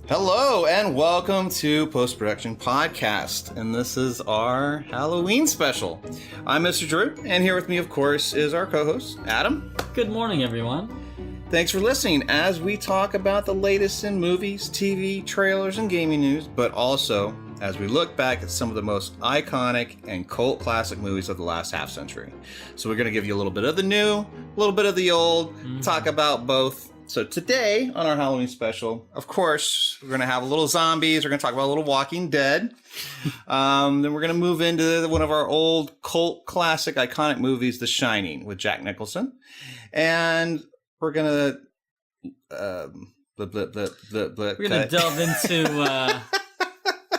Hello and welcome to Post Production Podcast, and this is our Halloween special. I'm Mr. Drew, and here with me, of course, is our co-host, Adam. Good morning, everyone. Thanks for listening as we talk about the latest in movies, TV, trailers, and gaming news, but also as we look back at some of the most iconic and cult classic movies of the last half century. So we're going to give you a little bit of the new, a little bit of the old, talk about both. So today, on our Halloween special, of course, we're going to have a little zombies. We're going to talk about a little Walking Dead. Then we're going to move into one of our old cult classic iconic movies, The Shining, with Jack Nicholson. And we're going to... we're going to delve into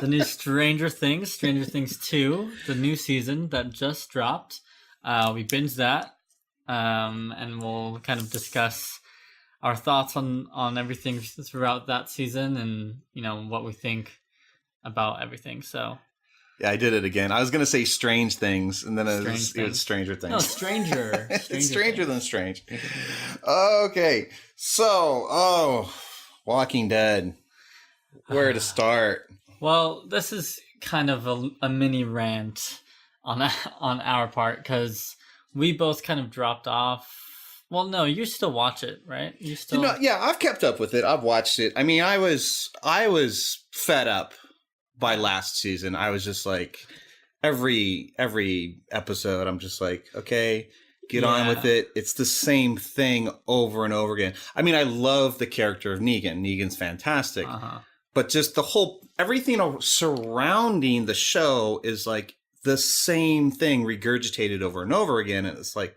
the new Stranger Things 2, the new season that just dropped. We binged that, and we'll kind of discuss our thoughts on everything throughout that season and, you know, what we think about everything. So yeah, I did it again. I was going to say Strange Things, and then it was Stranger Things. No, Stranger. It's stranger than strange. Okay, so, Walking Dead. Where to start? Well, this is kind of a mini rant on our part, because we both kind of dropped off. Well, no, you still watch it, right? You still... yeah, I've kept up with it. I've watched it. I mean, I was fed up by last season. I was just like, every episode, I'm just like, okay, get on with it. It's the same thing over and over again. I mean, I love the character of Negan. Negan's fantastic. But just everything surrounding the show is like the same thing regurgitated over and over again. And it's like,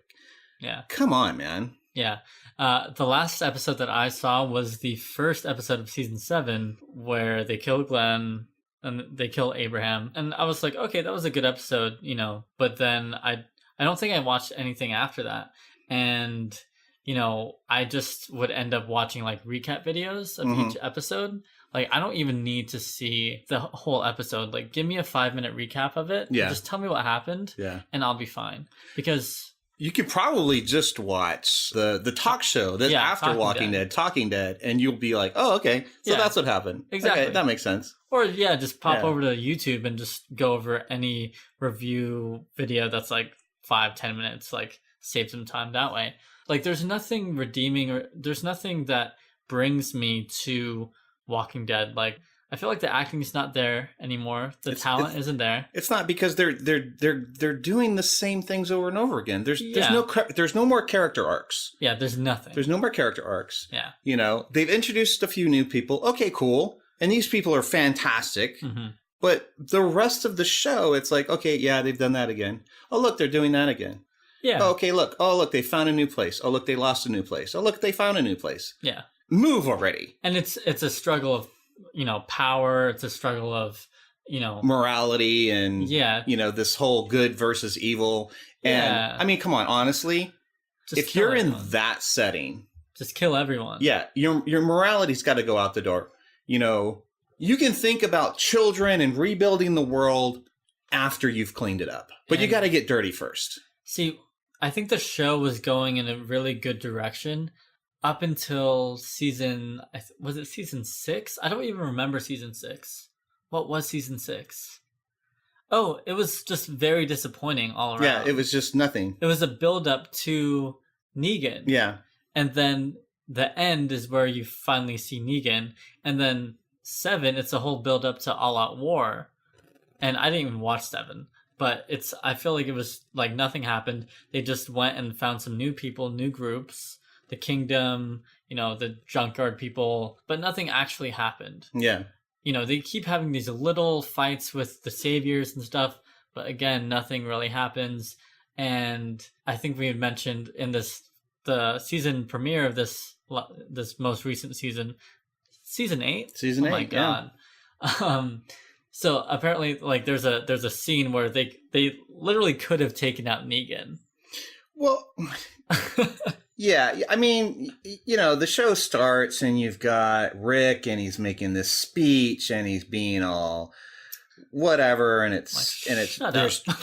yeah, come on, man. Yeah. The last episode that I saw was the first episode of season 7, where they kill Glenn and they kill Abraham. And I was like, okay, that was a good episode, you know, but then I don't think I watched anything after that. And, you know, I just would end up watching like recap videos of each episode. Like, I don't even need to see the whole episode. Like, give me a 5-minute recap of it. Yeah. Just tell me what happened. Yeah. And I'll be fine. Because you could probably just watch the talk show that's after Walking Dead, Talking Dead, and you'll be like, oh, okay, so that's what happened. Exactly. Okay, that makes sense. Or, just pop over to YouTube and just go over any review video that's like 5-10 minutes, like save some time that way. Like, there's nothing redeeming, or there's nothing that brings me to Walking Dead. Like, I feel like the acting is not there anymore. The talent isn't there. It's not, because they're doing the same things over and over again. There's no more character arcs. Yeah, there's nothing. There's no more character arcs. Yeah. You know, they've introduced a few new people. Okay, cool. And these people are fantastic. But the rest of the show, it's like, okay, yeah, they've done that again. Oh, look, they're doing that again. Yeah. Oh, okay, look. Oh, look, they found a new place. Oh, look, they lost a new place. Oh, look, they found a new place. Yeah. Move already. And it's a struggle of, you know, power. It's a struggle of, you know, morality and, you know, this whole good versus evil. And I mean, come on, honestly, if you're in that setting, just kill everyone. Yeah. Your morality's got to go out the door. You know, you can think about children and rebuilding the world after you've cleaned it up, but you got to get dirty first. See, I think the show was going in a really good direction up until season, was it season 6? I don't even remember season 6. What was season 6? Oh, it was just very disappointing all around. Yeah, it was just nothing. It was a build up to Negan. Yeah. And then the end is where you finally see Negan. And then 7, it's a whole build up to All Out War. And I didn't even watch 7. But I feel like it was like nothing happened. They just went and found some new people, new groups. The Kingdom, you know, the Junkyard people, but nothing actually happened. Yeah. You know, they keep having these little fights with the saviors and stuff, but again, nothing really happens. And I think we had mentioned in the season premiere of this most recent season, season 8? Season 8, oh my God. Yeah. So apparently, like, there's a scene where they literally could have taken out Negan. Well... Yeah, I mean, you know, the show starts and you've got Rick and he's making this speech and he's being all whatever, and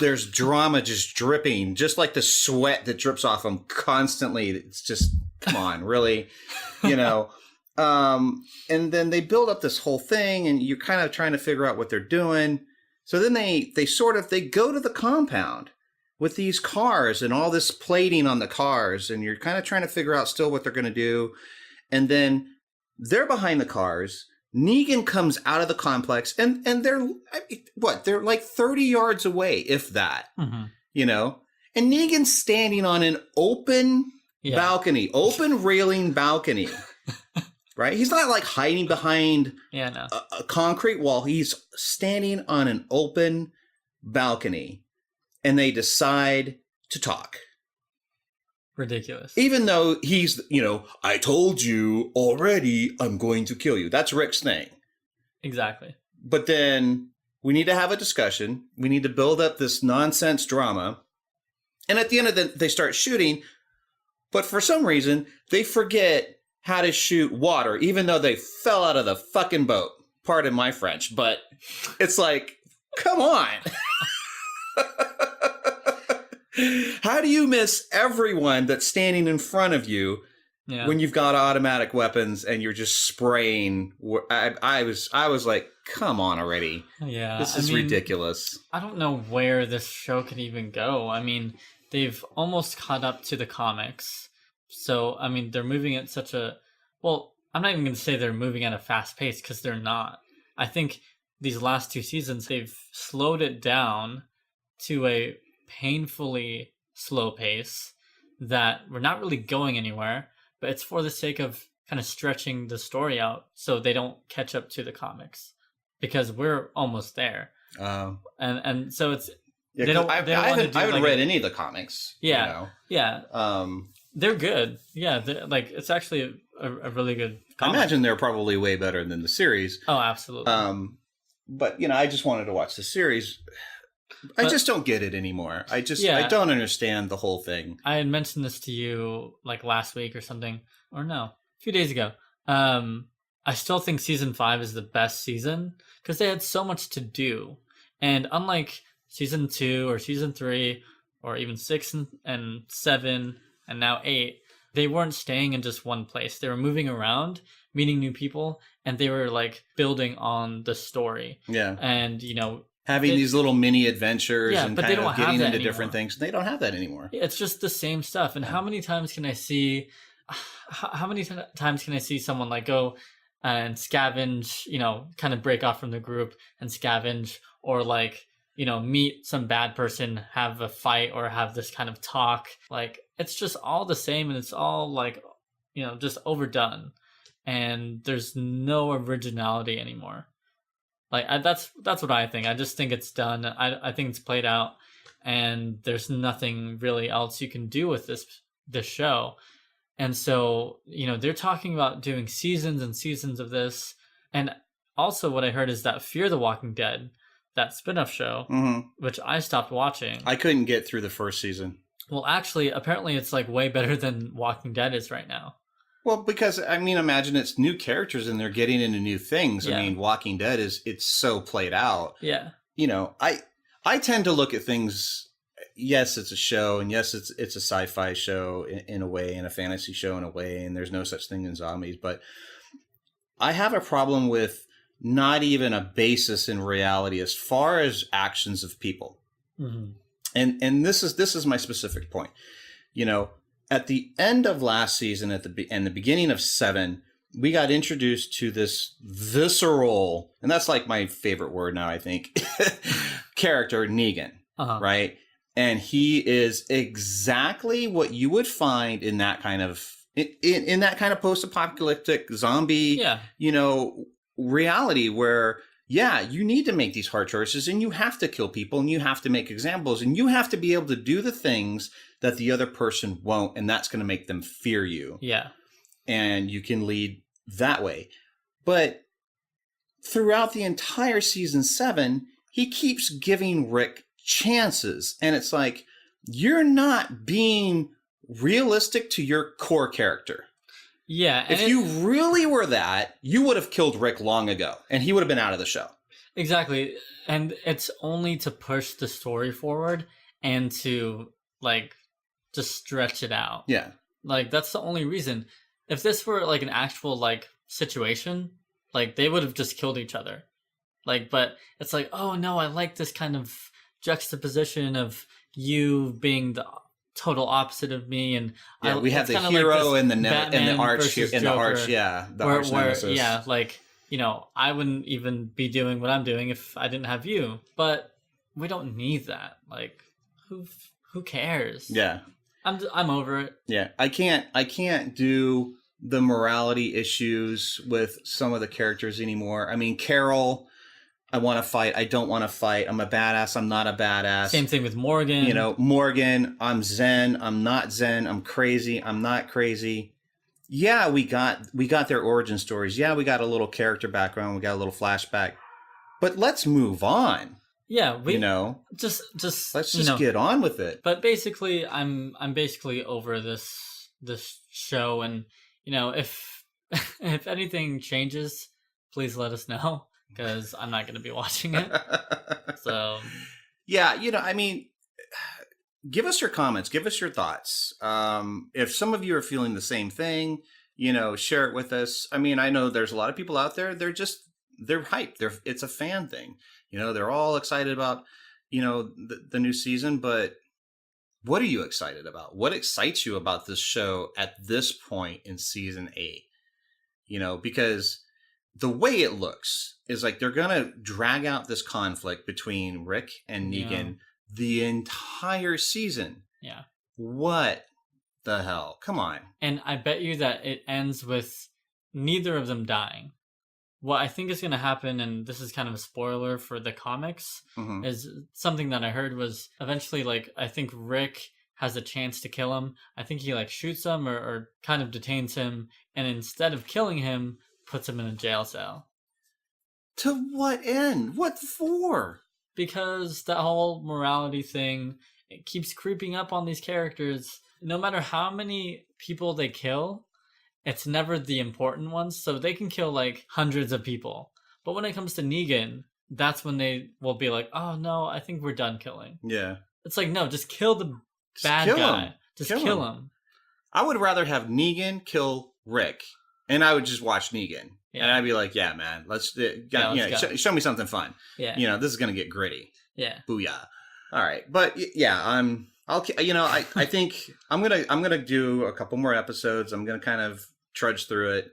there's drama just dripping, just like the sweat that drips off him constantly. It's just, come on, really, you know. And then they build up this whole thing, and you're kind of trying to figure out what they're doing. So then they go to the compound with these cars and all this plating on the cars, and you're kind of trying to figure out still what they're going to do. And then they're behind the cars. Negan comes out of the complex, and they're like 30 yards away, if that, you know? And Negan's standing on an open balcony, open railing balcony, right? He's not like hiding behind a concrete wall. He's standing on an open balcony, and they decide to talk. Ridiculous. Even though he's, I told you already I'm going to kill you. That's Rick's thing. Exactly. But then we need to have a discussion. We need to build up this nonsense drama. And at the end of it, they start shooting. But for some reason, they forget how to shoot water, even though they fell out of the fucking boat. Pardon my French, but it's like, come on. How do you miss everyone that's standing in front of you when you've got automatic weapons and you're just spraying? I was like, come on already. Yeah. This is ridiculous. I don't know where this show could even go. I mean, they've almost caught up to the comics. So, I mean, they're moving at such a... Well, I'm not even going to say they're moving at a fast pace, because they're not. I think these last 2 seasons, they've slowed it down to a painfully slow pace that we're not really going anywhere, but it's for the sake of kind of stretching the story out so they don't catch up to the comics, because we're almost there. And so it's I haven't read any of the comics. Yeah, they're good. Yeah, it's actually a really good comic. I imagine they're probably way better than the series. Oh, absolutely. But I just wanted to watch the series. I just don't get it anymore. I don't understand the whole thing. I had mentioned this to you like last week or something, or no, a few days ago. I still think season 5 is the best season because they had so much to do. And unlike season 2 or season 3 or even 6 and 7 and now 8, they weren't staying in just one place. They were moving around, meeting new people, and they were like building on the story. Yeah. And, having these little mini adventures and but kind of getting into anymore. Different things. They don't have that anymore. It's just the same stuff. And how many times can I see someone like go and scavenge, kind of break off from the group and scavenge, or like, meet some bad person, have a fight, or have this kind of talk. Like, it's just all the same, and it's all like, just overdone. And there's no originality anymore. Like, that's what I think. I just think it's done. I think it's played out, and there's nothing really else you can do with this show. And so, they're talking about doing seasons and seasons of this. And also what I heard is that Fear the Walking Dead, that spin-off show, which I stopped watching. I couldn't get through the first season. Well, actually, apparently it's like way better than Walking Dead is right now. Well, because, imagine it's new characters and they're getting into new things. Yeah. Walking Dead it's so played out. Yeah. I tend to look at things, yes, it's a show, and yes, it's a sci-fi show in a way, and a fantasy show in a way, and there's no such thing as zombies, but I have a problem with not even a basis in reality as far as actions of people. Mm-hmm. And this is my specific point. At the end of last season, and the beginning of 7, we got introduced to this visceral, and that's like my favorite word now, I think, character, Negan, right? And he is exactly what you would find in that kind of in that kind of post-apocalyptic zombie, reality where, you need to make these hard choices, and you have to kill people, and you have to make examples, and you have to be able to do the things that the other person won't, and that's going to make them fear you. Yeah. And you can lead that way. But throughout the entire season 7, he keeps giving Rick chances. And it's like, you're not being realistic to your core character. Yeah. And if you really were that, you would have killed Rick long ago, and he would have been out of the show. Exactly. And it's only to push the story forward and to, just stretch it out. Yeah. Like, that's the only reason. If this were, an actual, situation, like they would have just killed each other. Like, but it's like, oh no, I like this kind of juxtaposition of you being the total opposite of me, and we have it's the kinda hero this and the Batman arch versus and the arch, Joker, the where, arch nemesis. yeah, like, you know, I wouldn't even be doing what I'm doing if I didn't have you. But we don't need that. Like, who cares? Yeah. I'm over it. Yeah. I can't do the morality issues with some of the characters anymore. I mean, Carol, I want to fight. I don't want to fight. I'm a badass. I'm not a badass. Same thing with Morgan. You know, Morgan, I'm zen. I'm not zen. I'm crazy. I'm not crazy. Yeah, we got their origin stories. Yeah, we got a little character background. We got a little flashback. But let's move on. Yeah, we just let's just get on with it. But basically, I'm basically over this show, and you know, if if anything changes, please let us know, because I'm not going to be watching it. So yeah, you know, I mean, give us your comments, give us your thoughts. If some of you are feeling the same thing, you know, share it with us. I mean, I know there's a lot of people out there. They're hyped. It's a fan thing. You know, they're all excited about, you know, the new season, but what are you excited about? What excites you about this show at this point in season 8? You know, because the way it looks is like they're going to drag out this conflict between Rick and Negan the entire season. Yeah. What the hell? Come on. And I bet you that it ends with neither of them dying. What I think is going to happen, and this is kind of a spoiler for the comics, is something that I heard was eventually, like, I think Rick has a chance to kill him. I think he, like, shoots him or kind of detains him, and instead of killing him, puts him in a jail cell. To what end? What for? Because that whole morality thing, it keeps creeping up on these characters. No matter how many people they kill, it's never the important ones. So they can kill like hundreds of people. But when it comes to Negan, that's when they will be like, oh no, I think we're done killing. Yeah. It's like, no, just kill the bad guy. Just kill him. I would rather have Negan kill Rick, and I would just watch Negan. Yeah. And I'd be like, yeah, man, let's show me something fun. Yeah. You know, this is going to get gritty. Yeah. Booyah. All right. But yeah, I think I'm going to do a couple more episodes. I'm going to kind of trudge through it.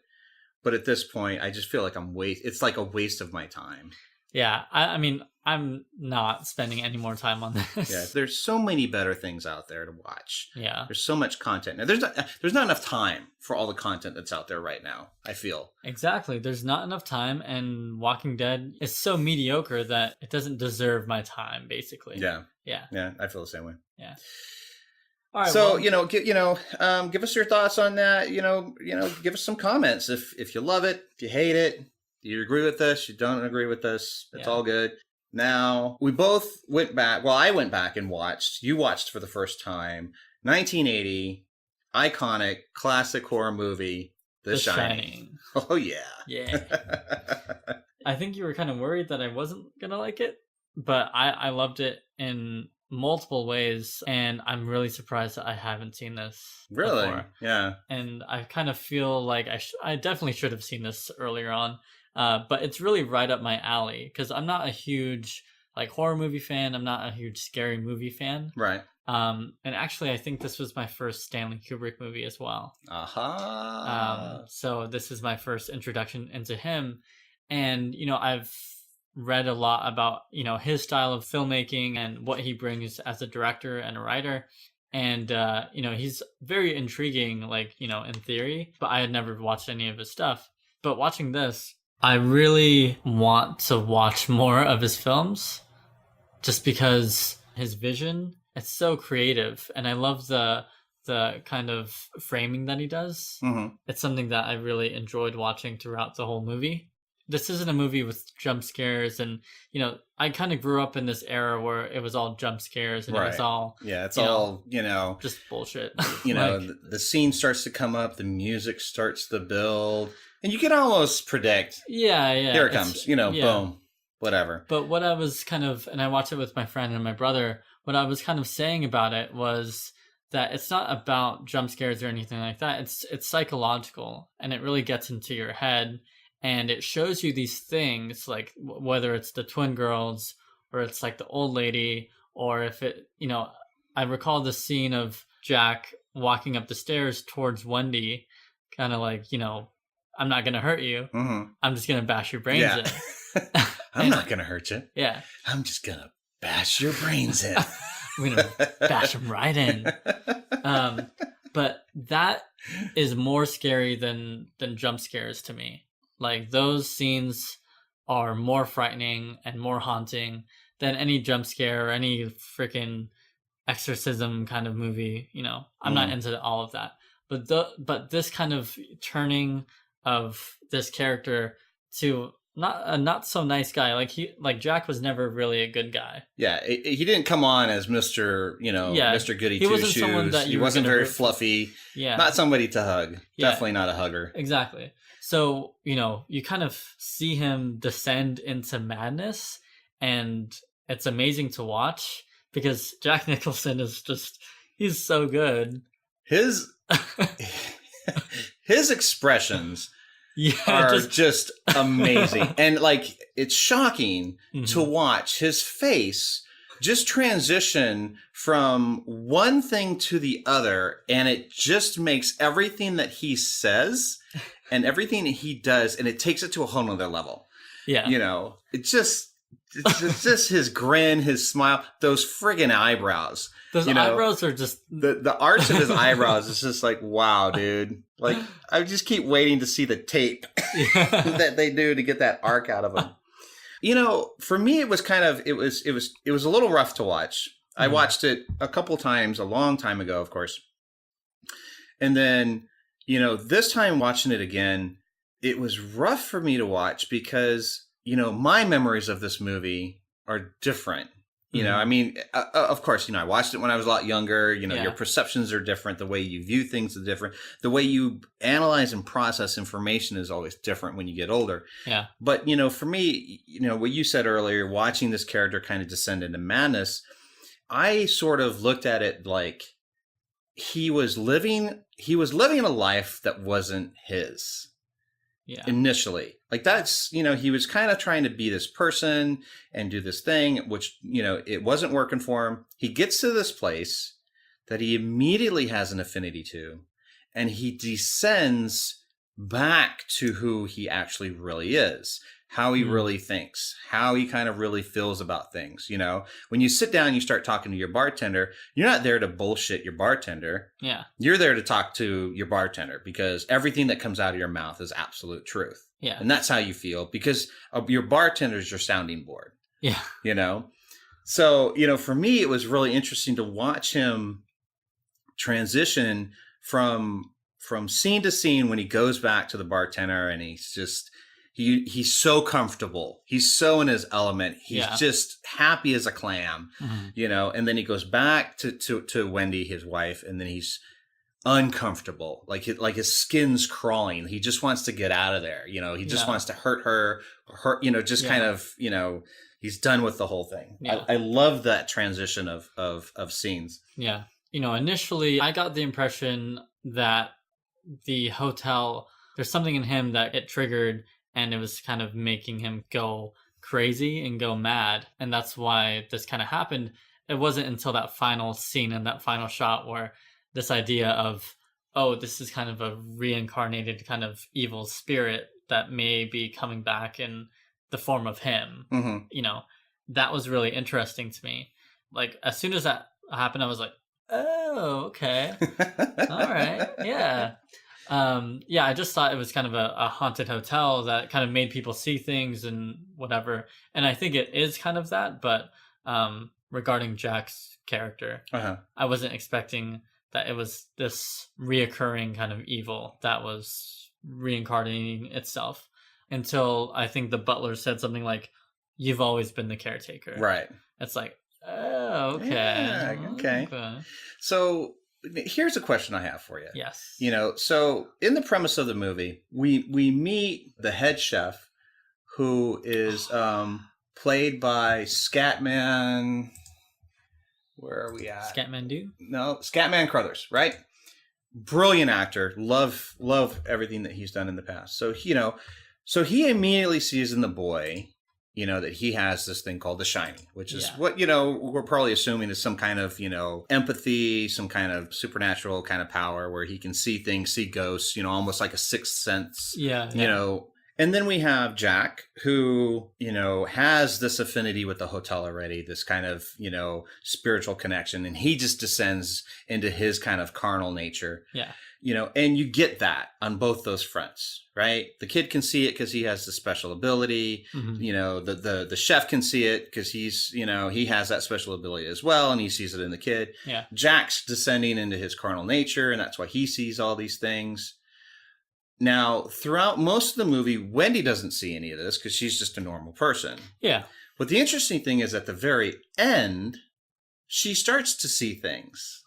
But at this point, I just feel like it's like a waste of my time. Yeah. I mean, I'm not spending any more time on this. Yeah. There's so many better things out there to watch. Yeah. There's so much content. Now, there's not enough time for all the content that's out there right now, I feel. Exactly. There's not enough time, and Walking Dead is so mediocre that it doesn't deserve my time, basically. Yeah. Yeah. Yeah, I feel the same way. Yeah. All right. So, give us your thoughts on that. Give us some comments if you love it, if you hate it, you agree with us, you don't agree with us. It's all good. Now, we both went back. Well, I went back and you watched for the first time, 1980, iconic, classic horror movie, The Shining. Oh, yeah. Yeah. I think you were kind of worried that I wasn't going to like it, but I loved it in multiple ways, and I'm really surprised that I haven't seen this really before. Yeah. And I kind of feel like I definitely should have seen this earlier on, but it's really right up my alley, because I'm not a huge like horror movie fan. I'm not a huge scary movie fan, right? And actually I think this was my first Stanley Kubrick movie as well. So this is my first introduction into him, and I've read a lot about his style of filmmaking and what he brings as a director and a writer, and he's very intriguing, like in theory, but I had never watched any of his stuff. But watching this, I really want to watch more of his films, just because his vision, it's so creative, and I love the kind of framing that he does. It's something that I really enjoyed watching throughout the whole movie. This isn't a movie with jump scares, and I kind of grew up in this era where it was all jump scares, and it was all just bullshit. The scene starts to come up, the music starts to build, and you can almost predict. Yeah, here it comes. Boom, whatever. But what I was and I watched it with my friend and my brother. What I was kind of saying about it was that it's not about jump scares or anything like that. It's psychological, and it really gets into your head, and it shows you these things, like whether it's the twin girls or it's like the old lady, or if it, I recall the scene of Jack walking up the stairs towards Wendy, kind of like, I'm not gonna hurt you. Mm-hmm. I'm just gonna bash your brains in. I'm not gonna hurt you. Yeah. I'm just gonna bash your brains in. I'm gonna bash them right in. But that is more scary than jump scares to me. Like, those scenes are more frightening and more haunting than any jump scare or any freaking exorcism kind of movie. I'm not into all of that. But this kind of turning of this character to not so nice guy. Like Jack was never really a good guy. Yeah, he didn't come on as Mr. Mr. Goody Two Shoes. Someone that he wasn't very fluffy. Yeah, not somebody to hug. Yeah. Definitely not a hugger. Exactly. So you kind of see him descend into madness, and it's amazing to watch because Jack Nicholson he's so good. His expressions are just amazing. And it's shocking to watch his face just transition from one thing to the other, and it just makes everything that he says and everything that he does, and it takes it to a whole nother level. Yeah. It's just his grin, his smile, those friggin' eyebrows. Those eyebrows are just... The arch of his eyebrows is just like, wow, dude. Like, I just keep waiting to see the tape that they do to get that arc out of him. For me, it was it was a little rough to watch. I watched it a couple times, a long time ago, of course. And then, this time watching it again, it was rough for me to watch because, my memories of this movie are different. I mean, of course, I watched it when I was a lot younger. Your perceptions are different. The way you view things is different. The way you analyze and process information is always different when you get older. Yeah. But, for me, what you said earlier, watching this character kind of descend into madness, I sort of looked at it like he was living a life that wasn't his. Yeah. Initially. That's, he was kind of trying to be this person and do this thing, which, it wasn't working for him. He gets to this place that he immediately has an affinity to, and he descends back to who he actually really is, how he really thinks, how he kind of really feels about things. When you sit down and you start talking to your bartender, you're not there to bullshit your bartender. Yeah. You're there to talk to your bartender because everything that comes out of your mouth is absolute truth. Yeah. And that's how you feel because your bartender's your sounding board. Yeah. So, for me, it was really interesting to watch him transition from scene to scene when he goes back to the bartender and he's just... He's so comfortable. He's so in his element. He's just happy as a clam, and then he goes back to Wendy, his wife, and then he's uncomfortable. Like his skin's crawling. He just wants to get out of there. He just wants to hurt her, kind of, he's done with the whole thing. Yeah. I love that transition of scenes. Yeah. Initially I got the impression that the hotel, there's something in him that it triggered, and it was kind of making him go crazy and go mad. And that's why this kind of happened. It wasn't until that final scene and that final shot where this idea of, this is kind of a reincarnated kind of evil spirit that may be coming back in the form of him. Mm-hmm. That was really interesting to me. Like, as soon as that happened, I was like, oh, okay. All right. Yeah. I just thought it was kind of a haunted hotel that kind of made people see things and whatever. And I think it is kind of that, but regarding Jack's character, I wasn't expecting that it was this reoccurring kind of evil that was reincarnating itself until I think the butler said something like, "You've always been the caretaker." Right. It's like, oh, okay. Yeah, okay. So... here's a question I have for you. Yes. So in the premise of the movie, we meet the head chef, who is played by Scatman. Where are we at? Scatman No, Scatman Crothers, right? Brilliant actor. Love everything that he's done in the past. So, so he immediately sees in the boy, that he has this thing called the Shining, which is what, we're probably assuming is some kind of, empathy, some kind of supernatural kind of power where he can see things, see ghosts, almost like a sixth sense, And then we have Jack, who, has this affinity with the hotel already, this kind of, spiritual connection. And he just descends into his kind of carnal nature. Yeah. And you get that on both those fronts, right? The kid can see it because he has the special ability. Mm-hmm. The chef can see it because he's, he has that special ability as well. And he sees it in the kid. Yeah. Jack's descending into his carnal nature. And that's why he sees all these things. Now, throughout most of the movie, Wendy doesn't see any of this because she's just a normal person. Yeah. But the interesting thing is at the very end, she starts to see things.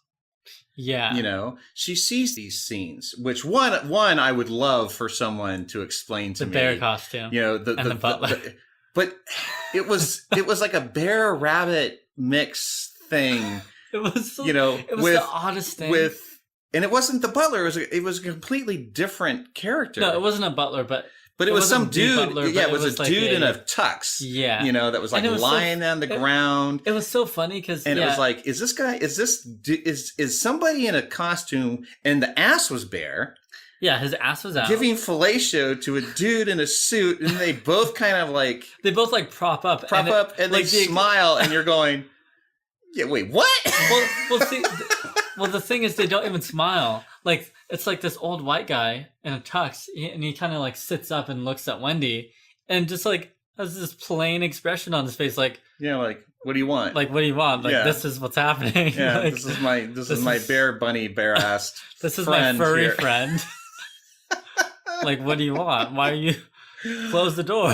Yeah. She sees these scenes, which one I would love for someone to explain to me. The bear costume. The butler. But it was like a bear rabbit mix thing. It was the oddest thing. And it wasn't the butler. It was a completely different character. No, it wasn't a butler, but it was some dude. Butler, it was a dude in a tux. Yeah, that was like lying on the ground. It was so funny because it was like, is this guy? Is somebody in a costume? And the ass was bare. Yeah, his ass was out, giving fellatio to a dude in a suit, and they both kind of like prop up, and they smile, and you're going, yeah, wait, what? Well, see. Well, the thing is, they don't even smile. Like, it's like this old white guy in a tux, and he kind of like sits up and looks at Wendy, and just like has this plain expression on his face, like, like, what do you want? Like, what do you want? Like, this is what's happening. Yeah, like, this is my bear bunny, bare-assed this is my furry friend. Like, what do you want? Why are you close the door?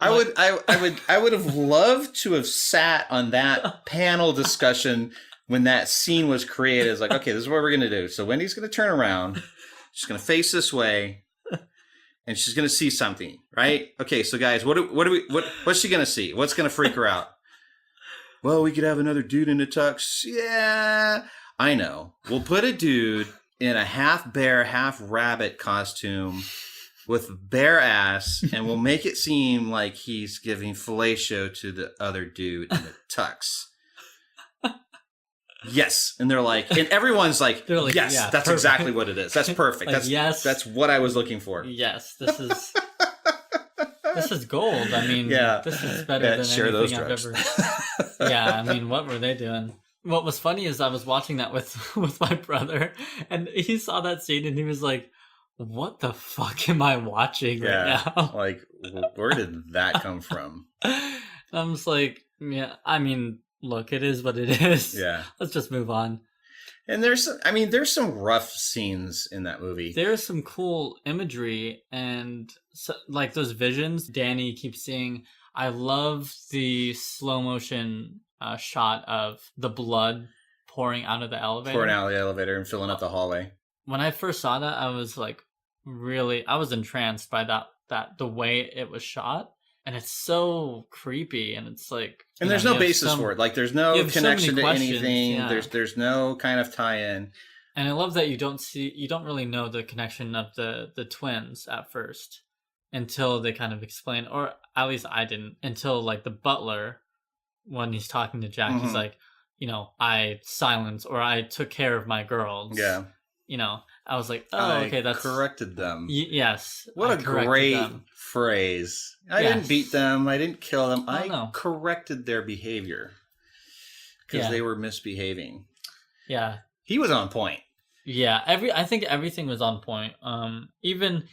I would have loved to have sat on that panel discussion when that scene was created. It's like, okay, this is what we're going to do. So Wendy's going to turn around. She's going to face this way. And she's going to see something, right? Okay, so guys, what's she going to see? What's going to freak her out? Well, we could have another dude in a tux. Yeah, I know. We'll put a dude in a half bear, half rabbit costume with bare ass, and we'll make it seem like he's giving fellatio to the other dude in the tux. Yes, and they're like, and everyone's like, yes, yeah, that's perfect. Exactly what it is. That's perfect. Like, that's what I was looking for. Yes, this is gold. I mean, this is better than anything I've ever. Yeah, I mean, what were they doing? What was funny is I was watching that with my brother, and he saw that scene, and he was like, what the fuck am I watching right now? Like, where did that come from? I'm just like, yeah, I mean, look, it is what it is. Yeah. Let's just move on. And there's some rough scenes in that movie. There's some cool imagery and like those visions Danny keeps seeing. I love the slow motion shot of the blood pouring out of the elevator. Pouring out of the elevator and filling up the hallway. When I first saw that, I was like, I was entranced by that the way it was shot, and it's so creepy, and it's like, and there's no basis for it. Like, there's no connection to anything. Yeah. There's no kind of tie-in. And I love that you don't really know the connection of the twins at first until they kind of explain, or at least I didn't, until like the butler, when he's talking to Jack, he's like, I silenced, or I took care of my girls. Yeah. I was like, okay, that's... corrected them. Yes. What a great phrase. I didn't beat them. I didn't kill them. I corrected their behavior. Because they were misbehaving. Yeah. He was on point. Yeah. I think everything was on point. Even...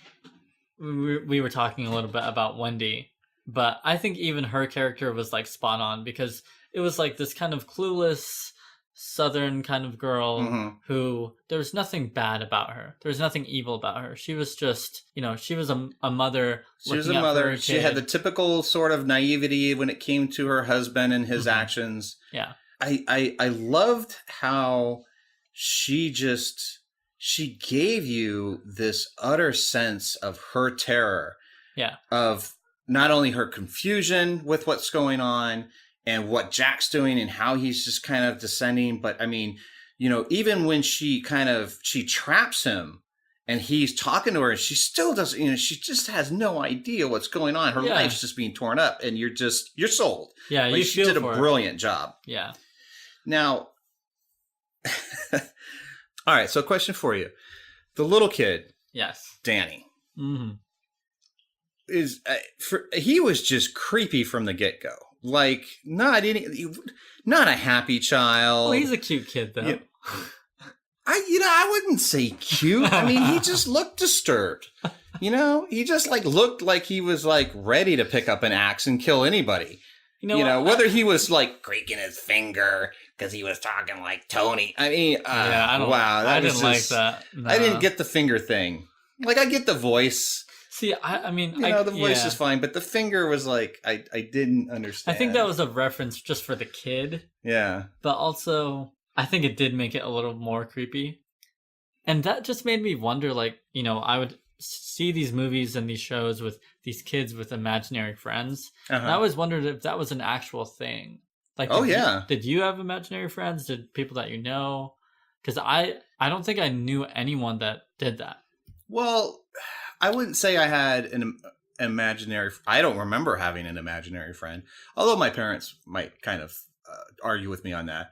We were talking a little bit about Wendy. But I think even her character was like spot on. Because it was like this kind of clueless... Southern kind of girl who there was nothing bad about her. There was nothing evil about her. She was just, she was a mother. She was a mother. She had the typical sort of naivety when it came to her husband and his actions. Yeah. I loved how she gave you this utter sense of her terror. Yeah. Of not only her confusion with what's going on, and what Jack's doing and how he's just kind of descending. But I mean, you know, even when she traps him and he's talking to her, she still doesn't, you know, she just has no idea what's going on. Her life's just being torn up, and you're sold. Yeah, like, she did a brilliant job. Yeah. Now, all right, so question for you. The little kid, yes, Danny, mm-hmm. he was just creepy from the get-go. Like, not a happy child. Well, he's a cute kid, though. Yeah. I wouldn't say cute. I mean, he just looked disturbed. You know, he just like looked like he was like ready to pick up an axe and kill anybody. You know, whether he was like creaking his finger because he was talking like Tony. I mean, I didn't like that. No. I didn't get the finger thing. Like, I get the voice. See, I mean, the voice is fine, but the finger was like, I didn't understand. I think that was a reference just for the kid. Yeah. But also, I think it did make it a little more creepy. And that just made me wonder, like, you know, I would see these movies and these shows with these kids with imaginary friends. And I always wondered if that was an actual thing. Like, did you have imaginary friends? Did people that you know? Because I don't think I knew anyone that did that. Well, I wouldn't say I had an imaginary. I don't remember having an imaginary friend, although my parents might kind of argue with me on that.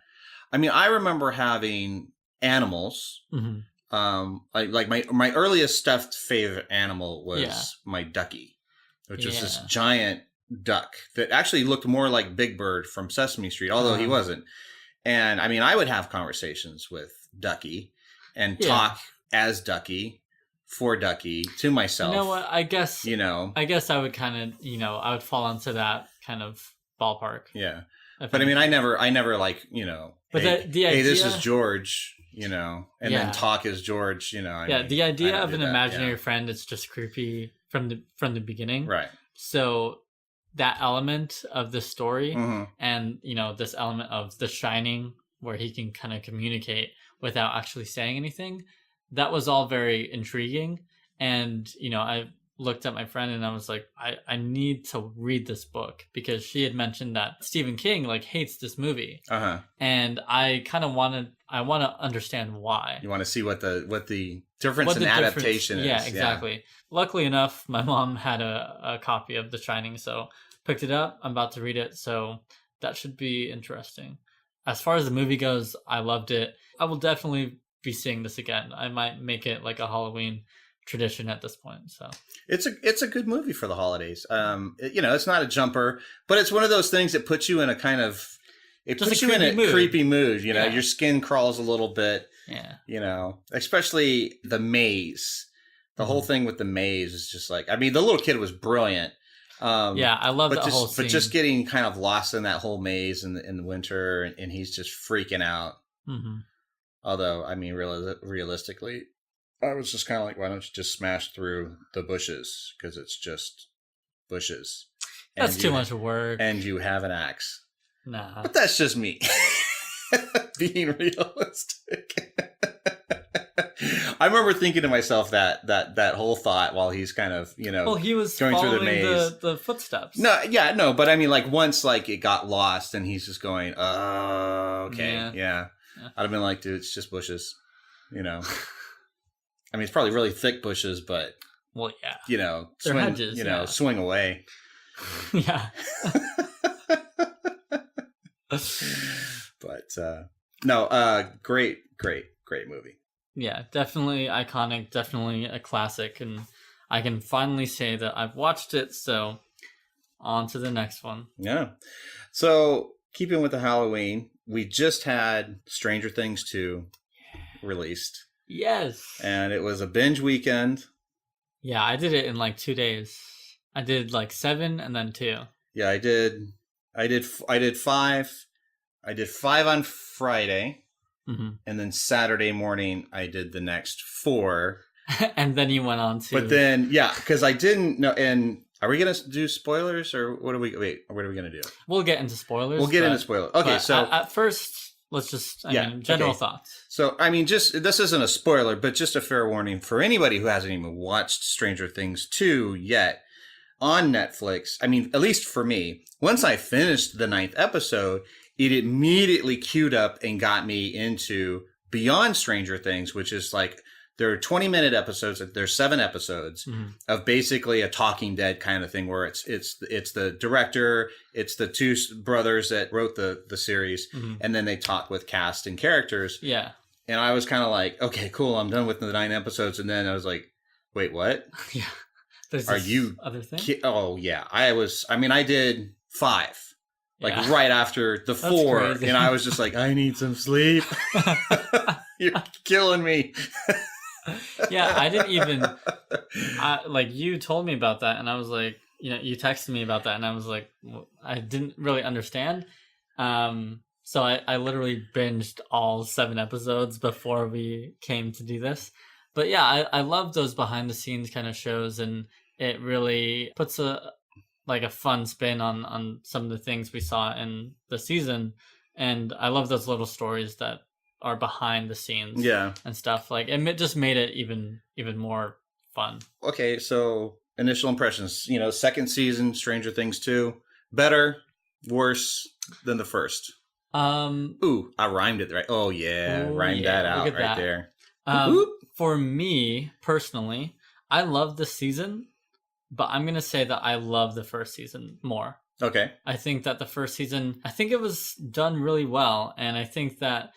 I mean, I remember having animals. Mm-hmm. Like my earliest stuffed favorite animal was my ducky, which was this giant duck that actually looked more like Big Bird from Sesame Street, although he wasn't. And I mean, I would have conversations with Ducky and talk as Ducky for Ducky to myself. You know what? I guess I would kind of, I would fall into that kind of ballpark. Yeah. But I mean, I never like, but hey, the idea, hey, this is George, and then talk as George, the idea of an imaginary friend is just creepy from the beginning. Right. So that element of the story and, this element of The Shining where he can kind of communicate without actually saying anything, that was all very intriguing. And, I looked at my friend and I was like, I need to read this book because she had mentioned that Stephen King hates this movie. And I kind of want to understand why. You want to see what the difference in adaptation is. Yeah, exactly. Yeah. Luckily enough, my mom had a copy of The Shining, so picked it up. I'm about to read it, so that should be interesting. As far as the movie goes, I loved it. I will definitely be seeing this again. I might make it like a Halloween tradition at this point. So it's a good movie for the holidays. It's not a jumper, but it's one of those things that puts you in a kind of puts you in a creepy mood. Your skin crawls a little bit. Yeah. Especially the maze. The whole thing with the maze is just like, I mean, the little kid was brilliant. I love that whole scene. But just getting kind of lost in that whole maze in the winter, and he's just freaking out. Mm-hmm. Although, I mean, realistically, I was just kind of like, why don't you just smash through the bushes? Because it's just bushes. That's too much work. And you have an axe. Nah. But that's just me being realistic. I remember thinking to myself that whole thought while he's kind of, he was going through the maze. The footsteps. No, but I mean, once it got lost and he's just going, oh, okay, yeah. I'd have been like, dude, it's just bushes, I mean, it's probably really thick bushes, but well, yeah, swing, they're hedges, swing away. Yeah. But no, great movie. Yeah, definitely iconic, definitely a classic, and I can finally say that I've watched it, so on to the next one. Yeah. So, keeping with the Halloween, we just had Stranger Things 2 released. Yes. And it was a binge weekend. Yeah, I did it in 2 days. I did 7 and then 2. Yeah, I did 5. I did 5 on Friday. Mm-hmm. And then Saturday morning, I did the next 4. And then you went on to... But then, because I didn't know... And are we going to do spoilers? Or what are we going to do? We'll get into spoilers. Into spoilers. Okay, so... At first, let's just... general thoughts. So, I mean, this isn't a spoiler, but just a fair warning for anybody who hasn't even watched Stranger Things 2 yet. on Netflix, I mean, at least for me, once I finished the 9th episode, it immediately queued up and got me into Beyond Stranger Things, which is like, there are 20-minute episodes. There's 7 episodes of basically a Talking Dead kind of thing, where it's the director, it's the 2 brothers that wrote the series, and then they talk with cast and characters. Yeah. And I was kind of like, okay, cool, I'm done with the 9 episodes. And then I was like, wait, what? Yeah. There's Are this you other thing? Oh yeah, I did 5. Like Yeah. right after the 4, crazy. and I was just like, I need some sleep. You're killing me. Yeah, I didn't even. Like, you told me about that, and I was like, you texted me about that, and I was like, I didn't really understand. So I literally binged all 7 episodes before we came to do this. But yeah, I love those behind the scenes kind of shows, and it really puts a fun spin on some of the things we saw in the season. And I love those little stories that are behind the scenes, and stuff. Like, it just made it even more fun. Okay, so initial impressions. Second season, Stranger Things 2, better, worse than the first. Ooh, I rhymed it right. Oh yeah, rhymed that out right that. There. For me personally, I love the season, but I'm gonna say that I love the first season more. Okay. I think that the first season, I think it was done really well, and I think that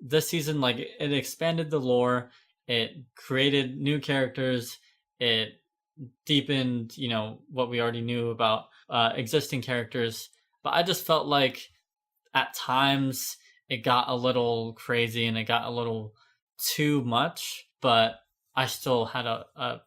this season, like, it expanded the lore, it created new characters, it deepened, what we already knew about existing characters. But I just felt like at times it got a little crazy and it got a little too much, but I still had a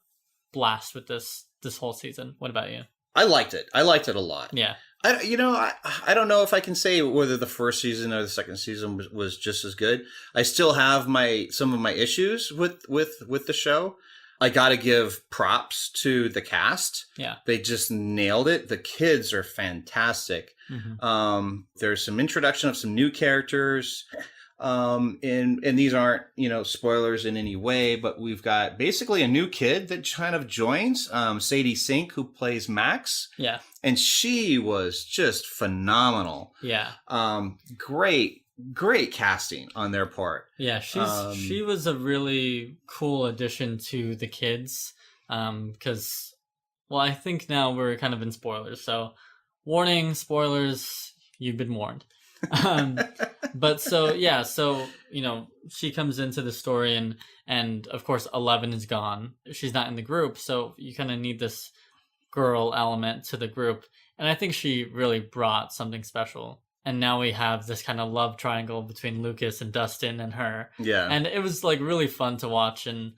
blast with this whole season. What about you? I liked it. I liked it a lot. Yeah. I don't know if I can say whether the first season or the second season was just as good. I still have some of my issues with the show. I got to give props to the cast. Yeah. They just nailed it. The kids are fantastic. There's some introduction of some new characters. And these aren't, spoilers in any way, but we've got basically a new kid that kind of joins, Sadie Sink, who plays Max. Yeah. And she was just phenomenal. Yeah. Great casting on their part. Yeah, she was a really cool addition to the kids. Because, I think now we're kind of in spoilers. So, warning, spoilers, you've been warned. But she comes into the story, and of course 11 is gone. She's not in the group, so you kind of need this girl element to the group, and I think she really brought something special. And now we have this kind of love triangle between Lucas and Dustin and her. Yeah. And it was like really fun to watch, and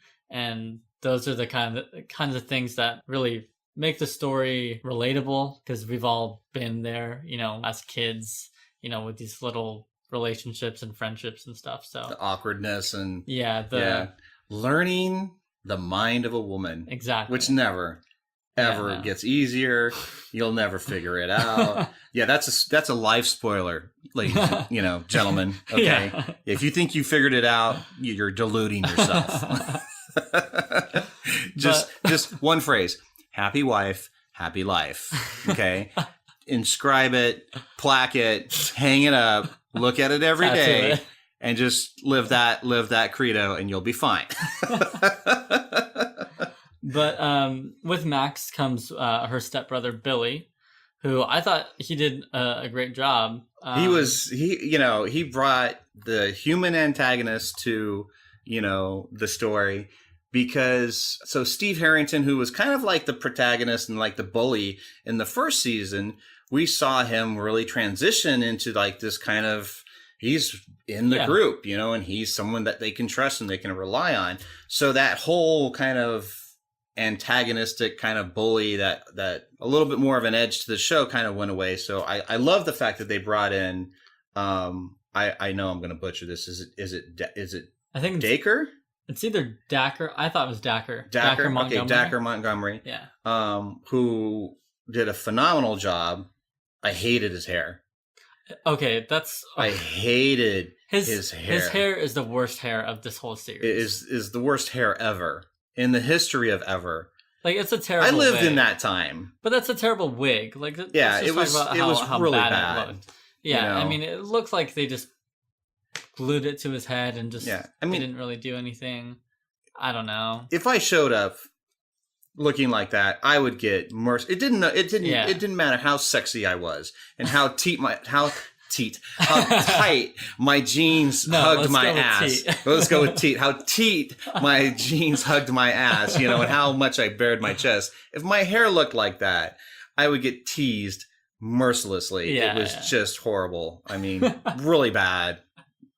those are the kinds of things that really make the story relatable, because we've all been there, as kids, with these little relationships and friendships and stuff. So the awkwardness and learning the mind of a woman. Exactly. Which never ever gets easier. You'll never figure it out. Yeah, that's a life spoiler, ladies, gentlemen. Okay. Yeah. If you think you figured it out, you're deluding yourself. Just one phrase. Happy wife, happy life. Okay. Inscribe it, plaque it, hang it up, look at it every day, and just live that credo, and you'll be fine. But with Max comes her stepbrother Billy, who I thought he did a great job. He brought the human antagonist to the story. Because, Steve Harrington, who was kind of like the protagonist and like the bully in the first season, we saw him really transition into like this kind of, he's in the group, and he's someone that they can trust and they can rely on. So that whole kind of antagonistic kind of bully, that a little bit more of an edge to the show kind of went away. So I love the fact that they brought in, I know I'm going to butcher this. Is it I think Dacre? It's either Dacker. I thought it was Dacker. Dacker Montgomery. Okay, Dacker Montgomery. Yeah. Who did a phenomenal job. I hated his hair. Okay, that's... I hated his hair. His hair is the worst hair of this whole series. It is the worst hair ever. In the history of ever. Like, it's a terrible I lived wig. in that time. But that's a terrible wig. Like, Yeah, let's just talk about it was how really bad bad. it looked. Yeah, you know? I mean, it looked like they just glued it to his head and just Yeah, I mean, they didn't really do anything. I don't know. If I showed up looking like that, I would get mercy. It didn't matter how sexy I was and how tight my jeans hugged my ass. Let's go with teat. How teat my jeans hugged my ass, and how much I bared my chest. If my hair looked like that, I would get teased mercilessly. Yeah, it was just horrible. I mean, really bad,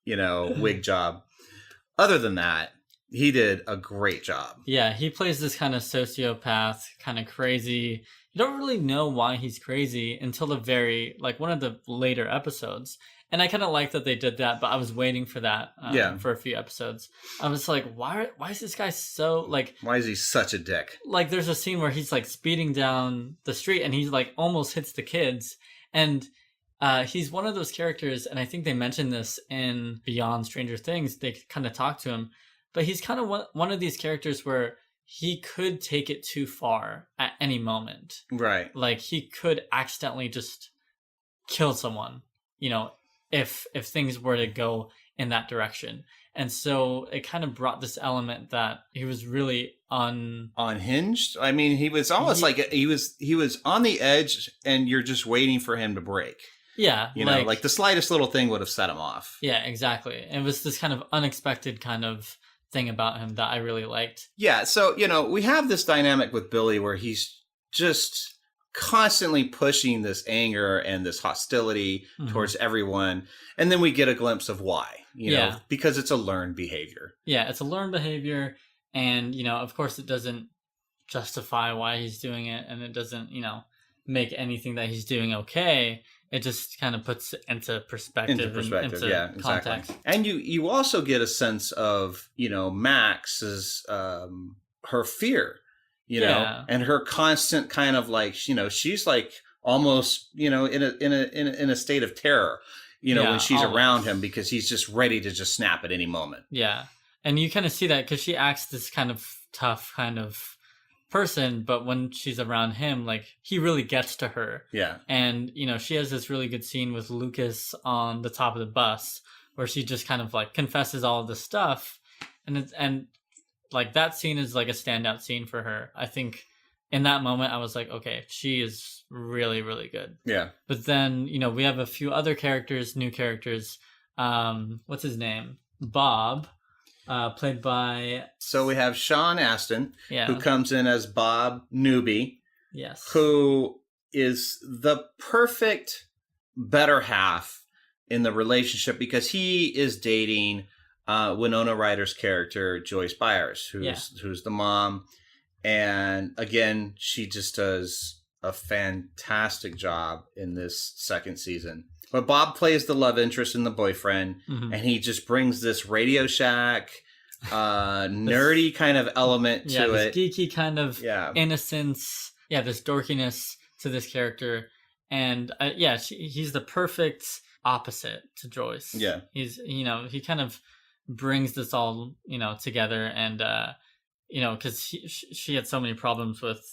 wig job. Other than that, he did a great job. Yeah, he plays this kind of sociopath, kind of crazy. You don't really know why he's crazy until one of the later episodes. And I kind of like that they did that, but I was waiting for that for a few episodes. I was like, why is this guy so, like... Why is he such a dick? Like, there's a scene where he's, like, speeding down the street and he's, like, almost hits the kids. And he's one of those characters, and I think they mentioned this in Beyond Stranger Things. They kind of talk to him. But he's kind of one of these characters where he could take it too far at any moment. Right. Like, he could accidentally just kill someone, if things were to go in that direction. And so it kind of brought this element that he was really unhinged. I mean, he was almost like he was on the edge, and you're just waiting for him to break. Yeah. Like the slightest little thing would have set him off. Yeah, exactly. It was this kind of unexpected kind of thing about him that I really liked. Yeah, so, we have this dynamic with Billy where he's just constantly pushing this anger and this hostility towards everyone, and then we get a glimpse of why, because it's a learned behavior. Yeah, it's a learned behavior, and, of course it doesn't justify why he's doing it, and it doesn't, make anything that he's doing okay. It just kind of puts it into perspective, yeah, context. Exactly. And you also get a sense of, Max's her fear, and her constant kind of like, she's like almost, in a state of terror, when she's around him, because he's just ready to just snap at any moment. Yeah. And you kind of see that because she acts this kind of tough kind of person, but when she's around him, like, he really gets to her. Yeah. And she has this really good scene with Lucas on the top of the bus where she just kind of like confesses all of this stuff, and like that scene is like a standout scene for her. I think in that moment I was like, okay, she is really, really good. Yeah. But then we have a few other characters, new characters. What's his name? Bob. Played by... So we have Sean Astin, who comes in as Bob Newby. Yes. Who is the perfect better half in the relationship, because he is dating Winona Ryder's character, Joyce Byers, who's the mom. And again, she just does a fantastic job in this second season. But Bob plays the love interest and the boyfriend, and he just brings this Radio Shack, nerdy kind of element to it. This geeky kind of innocence. Yeah, this dorkiness to this character. And he's the perfect opposite to Joyce. Yeah. He's, he kind of brings this all, together. And, because she had so many problems with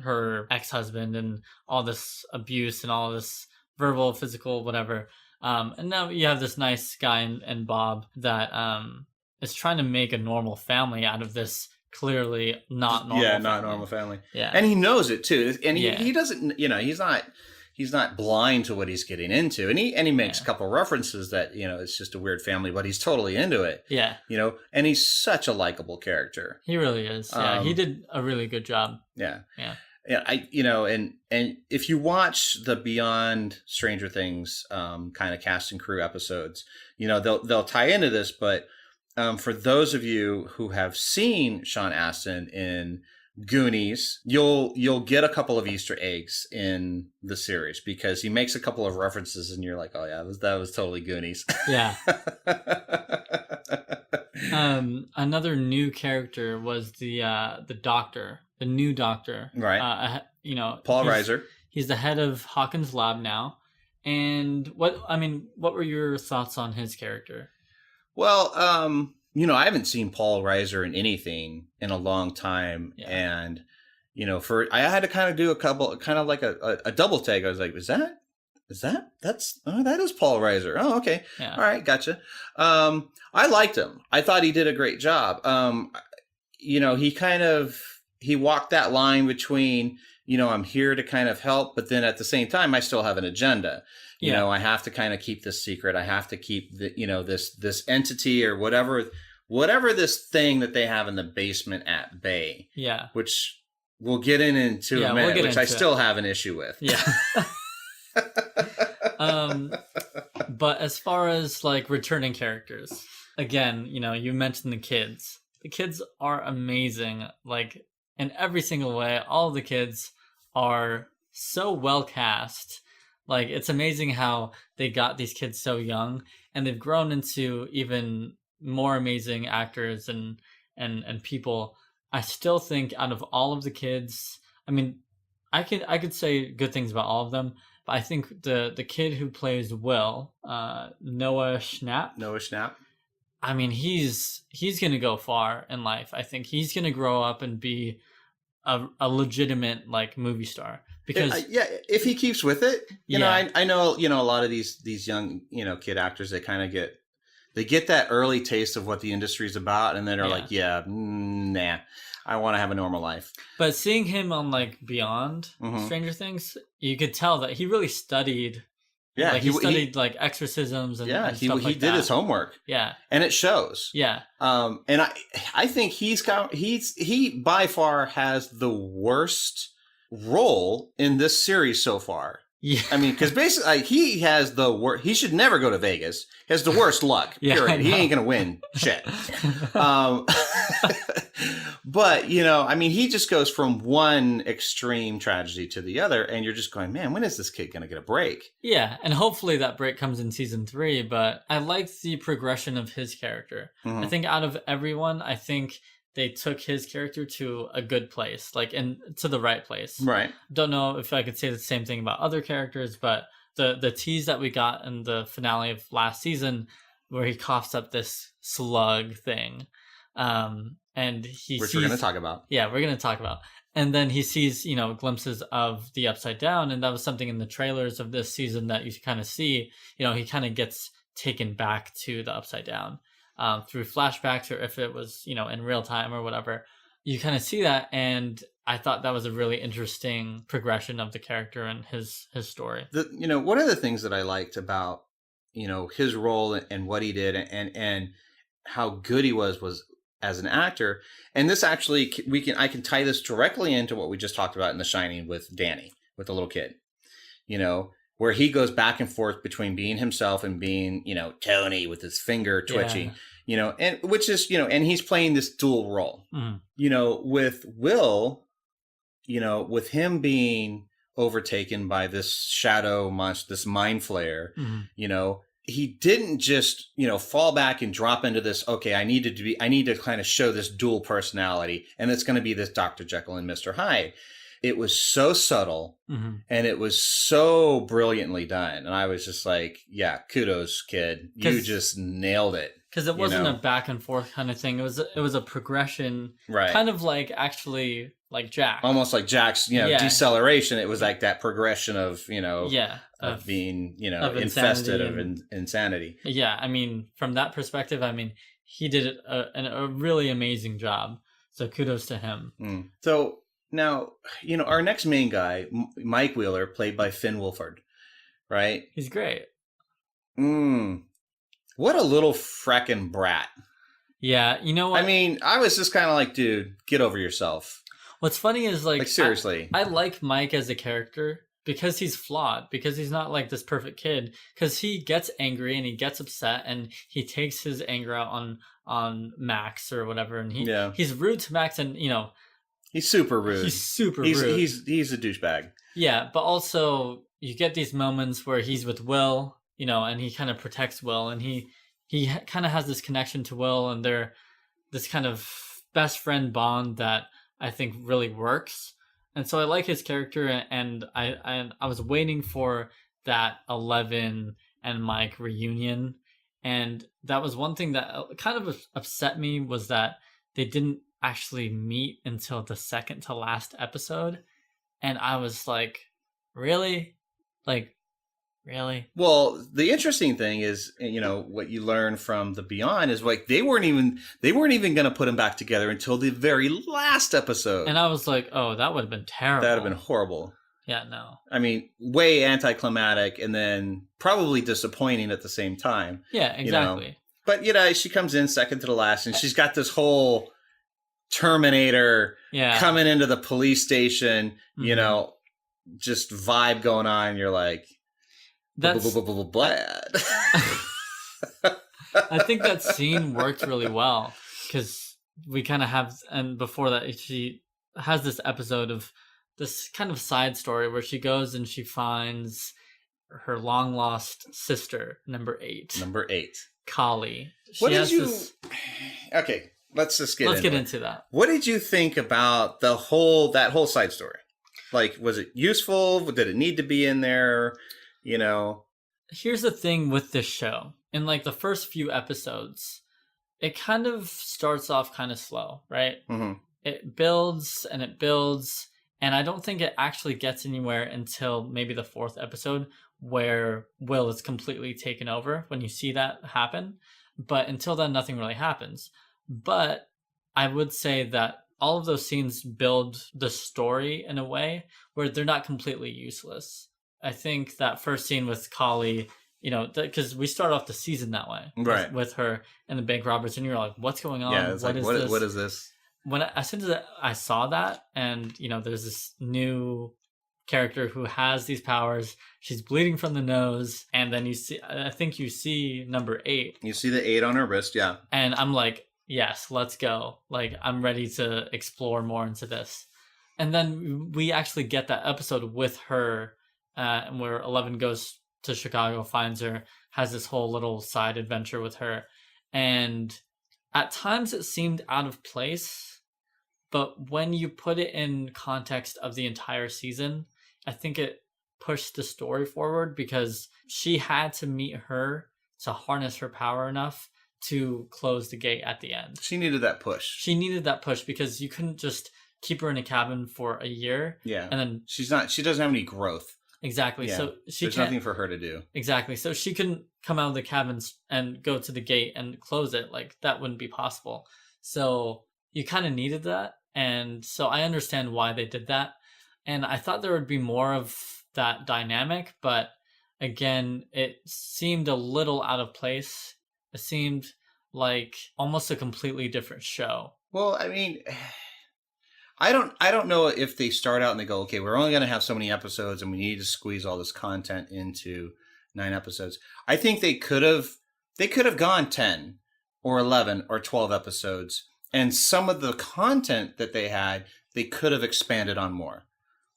her ex-husband and all this abuse and all this verbal, physical, whatever. And now you have this nice guy and Bob that is trying to make a normal family out of this clearly not normal family. Not normal family. Yeah. And he knows it too. And he doesn't, he's not blind to what he's getting into. And he makes a couple references that, it's just a weird family, but he's totally into it. Yeah. And he's such a likable character. He really is. Yeah. He did a really good job. Yeah. Yeah. Yeah, and if you watch the Beyond Stranger Things kind of cast and crew episodes, they'll tie into this. But for those of you who have seen Sean Astin in Goonies, you'll get a couple of Easter eggs in the series, because he makes a couple of references, and you're like, oh yeah, that was totally Goonies. Yeah. Another new character was the doctor. The new doctor. Right. Paul Reiser. He's the head of Hawkins Lab now. And what were your thoughts on his character? Well, I haven't seen Paul Reiser in anything in a long time. Yeah. And, I had to kind of do a couple, kind of like a double take. I was like, that is Paul Reiser. Oh, okay. Yeah. All right. Gotcha. I liked him. I thought he did a great job. He walked that line between, I'm here to kind of help, but then at the same time, I still have an agenda. I have to kind of keep this secret. I have to keep this entity or whatever this thing that they have in the basement at bay. Yeah. Which we'll get into a minute, which I still have an issue with. Yeah. But as far as like returning characters, again, you mentioned the kids. The kids are amazing. Like in every single way, all of the kids are so well cast. Like it's amazing how they got these kids so young, and they've grown into even more amazing actors and people. I still think out of all of the kids, I mean, I could say good things about all of them, but I think the kid who plays Will, Noah Schnapp. I mean, he's gonna go far in life. I think he's gonna grow up and be a legitimate like movie star. Because if he keeps with it, I know a lot of these young kid actors, they kind of get that early taste of what the industry's about, and then they're like, nah, I want to have a normal life. But seeing him on like Beyond Stranger Things, you could tell that he really studied. Yeah, like he studied like exorcisms and and stuff he did his homework. Yeah, and it shows. Yeah, and I think he by far has the worst role in this series so far. Yeah, I mean, because basically he has the worst. He should never go to Vegas. He has the worst luck. Period. He ain't gonna win shit. But I mean, he just goes from one extreme tragedy to the other, and you're just going, man, when is this kid gonna get a break? Yeah, and hopefully that break comes in season 3. But I like the progression of his character. I think out of everyone, I think they took his character to a good place, like to the right place. Right. Don't know if I could say the same thing about other characters, but the tease that we got in the finale of last season, where he coughs up this slug thing, and which we're going to talk about. Yeah, we're going to talk about. And then he sees, glimpses of the Upside Down, and that was something in the trailers of this season that you kind of see. He kind of gets taken back to the Upside Down. Through flashbacks, or if it was, in real time or whatever, you kind of see that. And I thought that was a really interesting progression of the character and his story. One of the things that I liked about, his role and what he did and how good he was as an actor. And this actually, I can tie this directly into what we just talked about in The Shining with Danny, with the little kid, where he goes back and forth between being himself and being, Tony with his finger twitchy, and which is, and he's playing this dual role, with Will, with him being overtaken by this shadow monster, this mind flayer, he didn't just, fall back and drop into this, okay, I need to kind of show this dual personality, and it's going to be this Dr. Jekyll and Mr. Hyde. It was so subtle and it was so brilliantly done. And I was just like, yeah, kudos, kid. You just nailed it. Because it wasn't a back and forth kind of thing. It was a progression, right? Kind of like actually like Jack. Almost like Jack's, deceleration. It was like that progression of, of being, of infested of insanity. Yeah. I mean, from that perspective, he did a really amazing job. So kudos to him. So, now, our next main guy, Mike Wheeler, played by Finn Wolfhard, right? He's great. What a little frackin' brat. Yeah, you know what? I was just kind of like, dude, get over yourself. What's funny is like seriously. I like Mike as a character because he's flawed, because he's not like this perfect kid, because he gets angry and he gets upset and he takes his anger out on Max or whatever, and he's rude to Max, and he's super rude. Rude. He's a douchebag. Yeah, but also you get these moments where he's with Will, and he kind of protects Will, and he kind of has this connection to Will, and they're this kind of best friend bond that I think really works. And so I like his character, and I was waiting for that 11 and Mike reunion, And that was one thing that kind of upset me, was that they didn't actually meet until the second to last episode. And I was like, really? Like, really? Well, the interesting thing is, what you learn from the Beyond is like they weren't even going to put them back together until the very last episode. And I was like, oh, that would have been terrible. That would have been horrible. Yeah, no. I mean, way anticlimactic and then probably disappointing at the same time. Yeah, exactly. But, she comes in second to the last, and she's got this whole Terminator coming into the police station, just vibe going on. And you're like, that's Blad. I think that scene worked really well, because we kind of have, and before that, she has this episode of this kind of side story where she goes and she finds her long lost sister, number 8. Number 8. Kali. What did you... Okay, let's get into that. What did you think about that whole side story? Like, was it useful? Did it need to be in there? Here's the thing with this show. In like the first few episodes, it kind of starts off kind of slow, right? Mm-hmm. It builds and it builds. And I don't think it actually gets anywhere until maybe the 4th episode, where Will is completely taken over, when you see that happen. But until then, nothing really happens. But I would say that all of those scenes build the story in a way where they're not completely useless. I think that first scene with Kali, because we start off the season that way. Right. With her and the bank robbers, and you're like, what's going on? Yeah, it's what is this? When as soon as I saw that, and there's this new character who has these powers, she's bleeding from the nose, and then you see number 8. You see the 8 on her wrist, yeah. And I'm like, yes, let's go. Like, I'm ready to explore more into this. And then we actually get that episode with her, where 11 goes to Chicago, finds her, has this whole little side adventure with her, and at times it seemed out of place. But when you put it in context of the entire season, I think it pushed the story forward, because she had to meet her to harness her power enough to close the gate at the end. She needed that push. Because you couldn't just keep her in a cabin for a year. Yeah. And then she doesn't have any growth. Exactly. Yeah. So there's nothing for her to do. Exactly. So she couldn't come out of the cabins and go to the gate and close it. Like, that wouldn't be possible. So you kind of needed that. And so I understand why they did that. And I thought there would be more of that dynamic. But again, it seemed a little out of place. It seemed like almost a completely different show. Well, I mean, I don't know if they start out and they go, okay, we're only going to have so many episodes and we need to squeeze all this content into 9 episodes. I think they could have gone 10 or 11 or 12 episodes. And some of the content that they had, they could have expanded on more.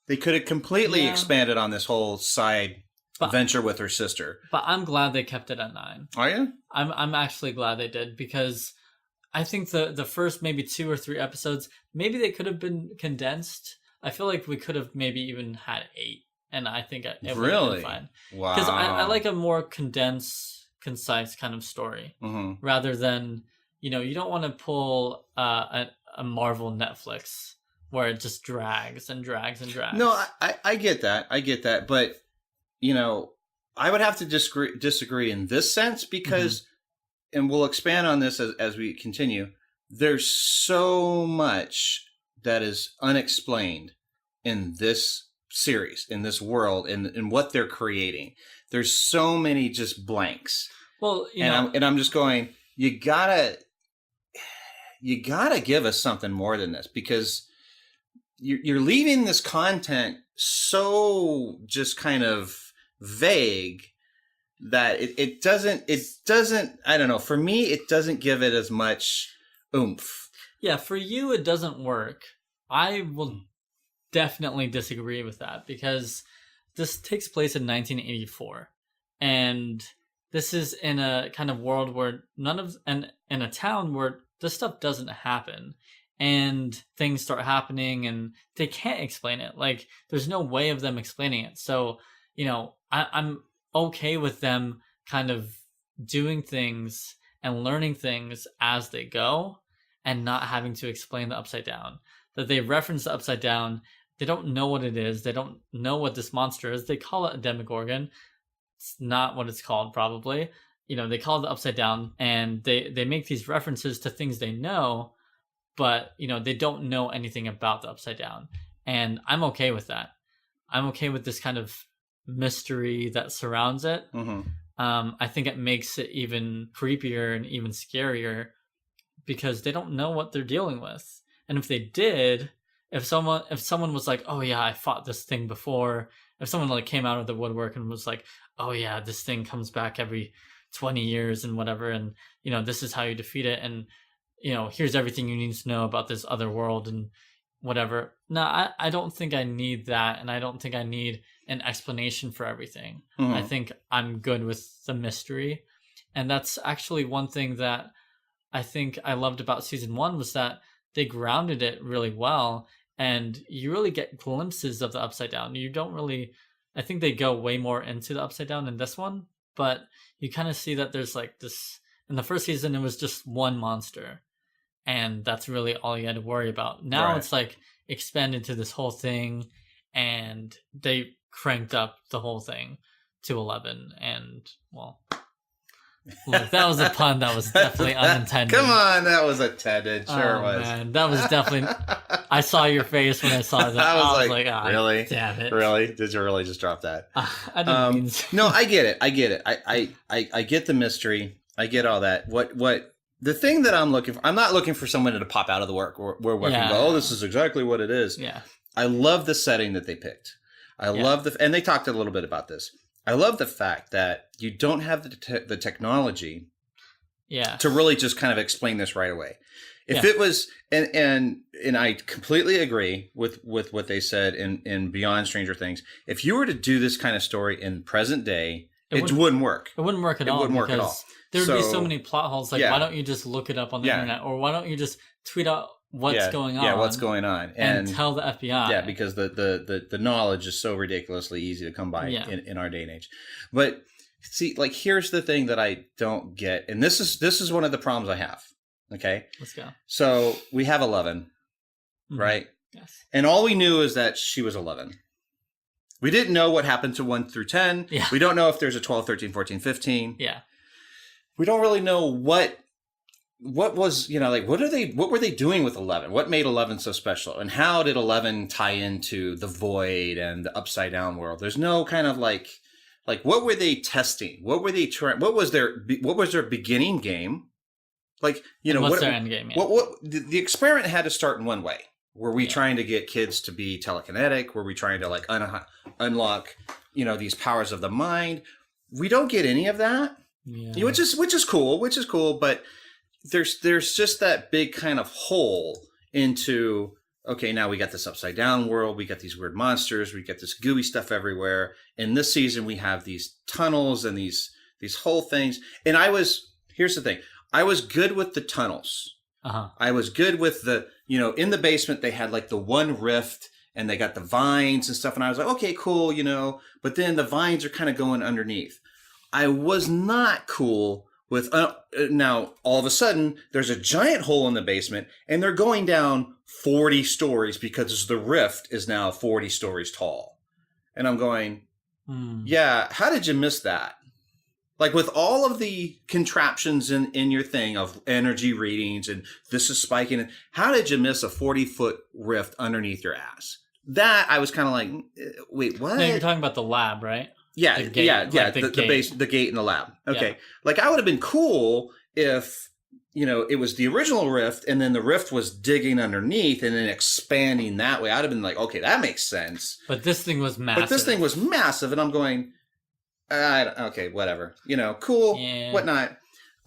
They could have completely expanded on this whole side adventure with her sister. But I'm glad they kept it at 9. Are you? I'm actually glad they did, because I think the first maybe 2 or 3 episodes, maybe they could have been condensed. I feel like we could have maybe even had 8, and I think it would have been fine. Wow. Because I like a more condensed, concise kind of story, rather than, you don't want to pull a Marvel Netflix where it just drags and drags and drags. No, I get that. But, I would have to disagree in this sense, because, and we'll expand on this as we continue, there's so much that is unexplained in this series, in this world, in what they're creating. There's so many just blanks. Well, I'm just going, you gotta give us something more than this, because you're leaving this content so just kind of vague that it doesn't, I don't know, for me, it doesn't give it as much oomph. Yeah, for you, it doesn't work. I will definitely disagree with that, because this takes place in 1984, and this is in a kind of world where in a town where this stuff doesn't happen, and things start happening and they can't explain it. Like, there's no way of them explaining it. So, I'm okay with them kind of doing things and learning things as they go and not having to explain the upside down. That they reference the upside down, they don't know what it is, they don't know what this monster is. They call it a demogorgon. It's not what it's called, probably. They call it the upside down, and they make these references to things they know, but they don't know anything about the upside down. And I'm okay with that. I'm okay with this kind of mystery that surrounds it. I think it makes it even creepier and even scarier because they don't know what they're dealing with. And if they did, if someone was like, oh yeah, I fought this thing before, if someone like came out of the woodwork and was like, oh yeah, this thing comes back every 20 years and whatever, and this is how you defeat it, and here's everything you need to know about this other world and whatever. No, I don't think I need that, and I don't think I need an explanation for everything. I think I'm good with the mystery. And that's actually one thing that I think I loved about season 1 was that they grounded it really well, and you really get glimpses of the upside down. You don't really, I think they go way more into the upside down in this one, but you kind of see that there's like this, in the first season it was just one monster, and that's really all you had to worry about. Now it's like expanded to this whole thing, and they cranked up the whole thing to 11. And well, look, that was a pun that was definitely unintended. Come on, that was intended. Sure was. Man, that was definitely. I saw your face when I saw that. I was like, really? Damn it. Really? Did you really just drop that? I didn't mean to. No, I get it. I get the mystery. I get all that. What the thing that I'm looking for, I'm not looking for someone to pop out of the work where we can go, oh, this is exactly what it is. Yeah. I love the setting that they picked. I love and they talked a little bit about this. I love the fact that you don't have the technology to really just kind of explain this right away. If it was, and I completely agree with what they said in Beyond Stranger Things. If you were to do this kind of story in present day, it wouldn't work. It wouldn't work at all. It wouldn't work at all. There would be so many plot holes. Like, why don't you just look it up on the internet? Or why don't you just tweet out what's going on? Yeah, what's going on. And tell the FBI. Yeah, because the knowledge is so ridiculously easy to come by in our day and age. But see, like, here's the thing that I don't get. And this is one of the problems I have. Okay? Let's go. So we have 11, right? Yes. And all we knew is that she was 11. We didn't know what happened to 1 through 10. Yeah. We don't know if there's a 12, 13, 14, 15. Yeah. We don't really know what was, like, what were they doing with 11? What made 11 so special? And how did 11 tie into the void and the upside down world? There's no kind of like what were they testing? What were they trying? What was their beginning game? Like, what's their end game? Yeah. What the experiment had to start in one way. Were we trying to get kids to be telekinetic? Were we trying to like unlock, these powers of the mind? We don't get any of that. Yeah. Which is cool, but there's just that big kind of hole into, okay, now we got this upside down world, we got these weird monsters, we got this gooey stuff everywhere. In this season we have these tunnels and these whole things. And here's the thing. I was good with the tunnels. I was good with the, in the basement they had like the one rift and they got the vines and stuff, and I was like, okay, cool, but then the vines are kind of going underneath. I was not cool with, now all of a sudden there's a giant hole in the basement and they're going down 40 stories because the rift is now 40 stories tall. And I'm going, yeah, how did you miss that? Like, with all of the contraptions in your thing of energy readings and this is spiking, how did you miss a 40-foot rift underneath your ass? That I was kind of like, wait, what? No, you're talking about the lab, right? Yeah, the gate in the lab. Okay. Yeah. Like, I would have been cool if, it was the original rift and then the rift was digging underneath and then expanding that way. I'd have been like, okay, that makes sense. But this thing was massive. And I'm going, okay, whatever. Cool, whatnot.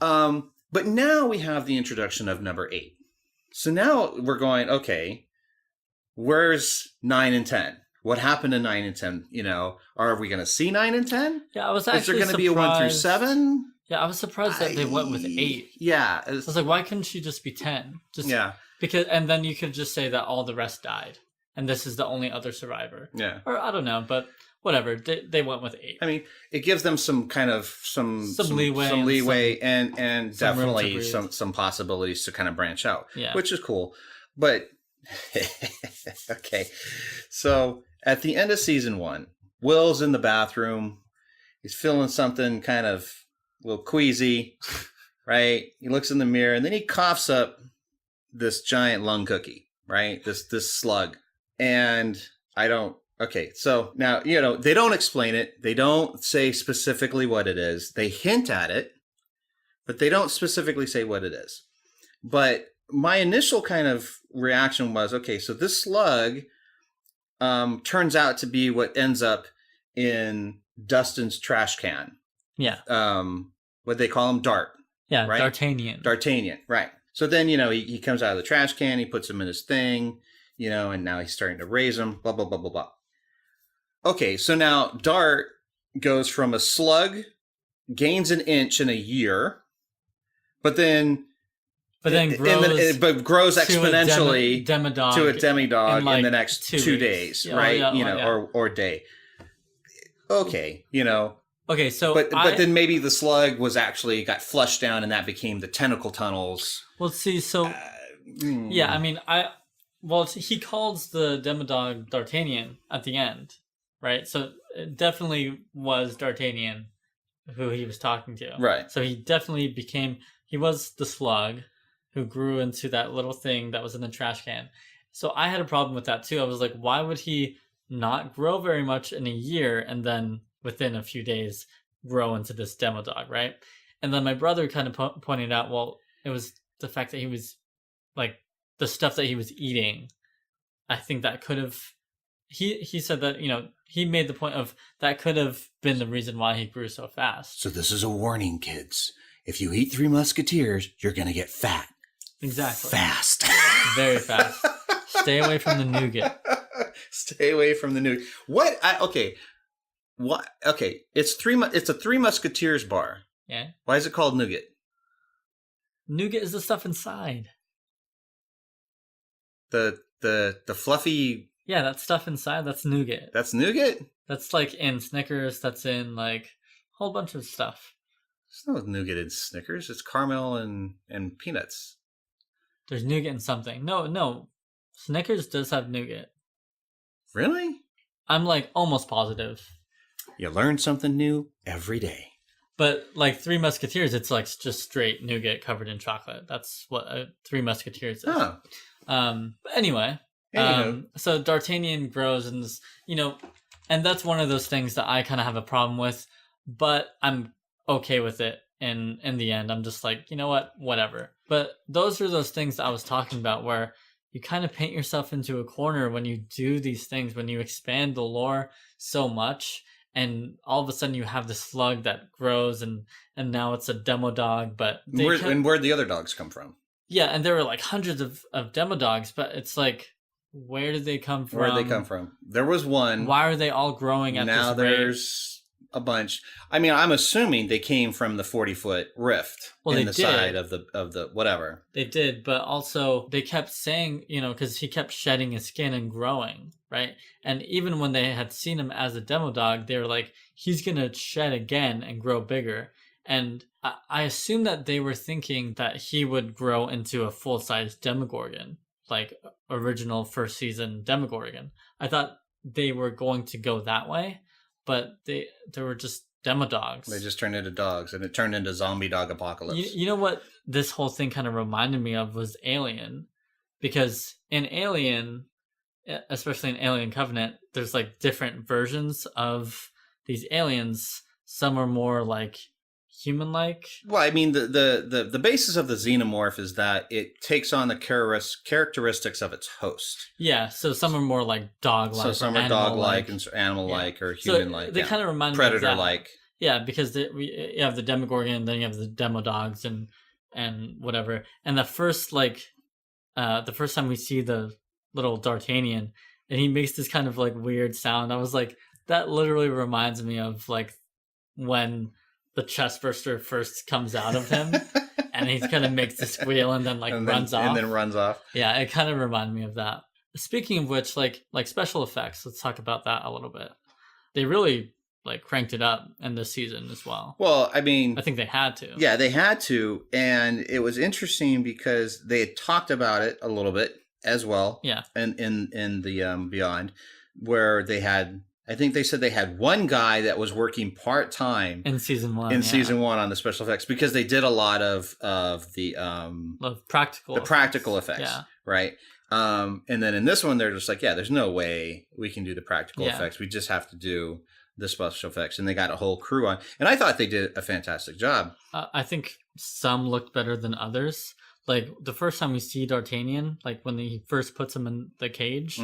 But now we have the introduction of number 8. So now we're going, okay, where's 9 and 10? What happened to 9 and 10? Are we going to see 9 and 10? Yeah, I was actually surprised. Is there going to be a 1 through 7? Yeah, I was surprised that they went with 8. Yeah. I was like, why couldn't she just be 10? And then you could just say that all the rest died. And this is the only other survivor. Yeah. Or I don't know, but whatever. They went with 8. I mean, it gives them some kind of some leeway and some room to definitely breathe. some possibilities to kind of branch out, Yeah. which is cool. But okay, so at the end of season 1, Will's in the bathroom. He's feeling something kind of a little queasy, right? He looks in the mirror and then he coughs up this giant lung cookie, right? This slug. And I don't, okay, so now, they don't explain it. They don't say specifically what it is. They hint at it, but they don't specifically say what it is. But my initial kind of reaction was, okay, so this slug turns out to be what ends up in Dustin's trash can. Yeah. What they call him? Dart. Yeah, right? D'Artagnan, right. So then, he comes out of the trash can, he puts him in his thing, and now he's starting to raise him, blah, blah, blah, blah, blah. Okay, so now Dart goes from a slug, gains an inch in a year, but grows exponentially to a demidog in the next 2 days, right? Or day. Okay, Okay, so but then maybe the slug got flushed down and that became the tentacle tunnels. Well, see, so yeah, I mean, he calls the demodog D'Artagnan at the end, right? So it definitely was D'Artagnan who he was talking to, right? So he definitely he was the slug who grew into that little thing that was in the trash can. So I had a problem with that too. I was like, why would he not grow very much in a year and then within a few days grow into this demodog, right? And then my brother kind of pointed out, well, it was the fact that he was like the stuff that he was eating. I think that could have he said that, he made the point of that could have been the reason why he grew so fast. So this is a warning, kids. If you eat Three Musketeers, you're going to get fat. Exactly. Fast. Very fast. Stay away from the nougat. Stay away from the nougat. What? Okay. What? Okay. It's a Three Musketeers bar. Yeah. Why is it called nougat? Nougat is the stuff inside. The fluffy. Yeah, that stuff inside. That's nougat. That's nougat. That's like in Snickers. That's in like a whole bunch of stuff. There's no nougat in Snickers. It's caramel and peanuts. There's nougat in something. No. Snickers does have nougat. Really? I'm like almost positive. You learn something new every day. But like Three Musketeers, it's like just straight nougat covered in chocolate. That's what Three Musketeers is. Oh. But anyway, so D'Artagnan grows in this, and that's one of those things that I kind of have a problem with, but I'm okay with it. In the end, I'm just like, you know what, whatever. But those are those things that I was talking about where you kind of paint yourself into a corner when you do these things, when you expand the lore so much, and all of a sudden you have the slug that grows, and now it's a demo dog. But where'd the other dogs come from? Yeah, and there were like hundreds of demo dogs, but it's like, where did they come from? Where'd they come from? There was one. Why are they all growing at now this rate? There's a bunch. I mean, I'm assuming they came from the 40-foot rift in the side of the whatever. They did, but also they kept saying, because he kept shedding his skin and growing, right? And even when they had seen him as a demo dog, they were like, he's gonna shed again and grow bigger. And I assume that they were thinking that he would grow into a full-size Demogorgon, like original first season Demogorgon. I thought they were going to go that way, but they were just demo dogs. They just turned into dogs, and it turned into zombie dog apocalypse. You know what this whole thing kind of reminded me of was Alien, because in Alien, especially in Alien Covenant, there's like different versions of these aliens. Some are more like human-like. Well, I mean, the basis of the xenomorph is that it takes on the characteristics of its host. Yeah, so some are more like dog-like. So some are dog-like and animal-like or human-like. So they kind of remind me Predator-like. Yeah, because you have the Demogorgon, and then you have the demo dogs and whatever. And the first time we see the little D'Artagnan, and he makes this kind of like weird sound, I was like, that literally reminds me of like when the chestburster first comes out of him and he kind of makes the squeal and then runs off. And then runs off. Yeah, it kind of reminded me of that. Speaking of which, like special effects, let's talk about that a little bit. they really like cranked it up in this season as well. Well, I mean, I think they had to. yeah, they had to, and it was interesting because they had talked about it a little bit as well. Yeah. In the Beyond, where they had, I think they said they had one guy that was working part-time in season 1. Season 1 on the special effects, because they did a lot of the practical effects, yeah. right? And then in this one, they're just like, yeah, there's no way we can do the practical effects. We just have to do the special effects, and they got a whole crew on. And I thought they did a fantastic job. I think some looked better than others. Like the first time we see D'Artagnan, like when he first puts him in the cage,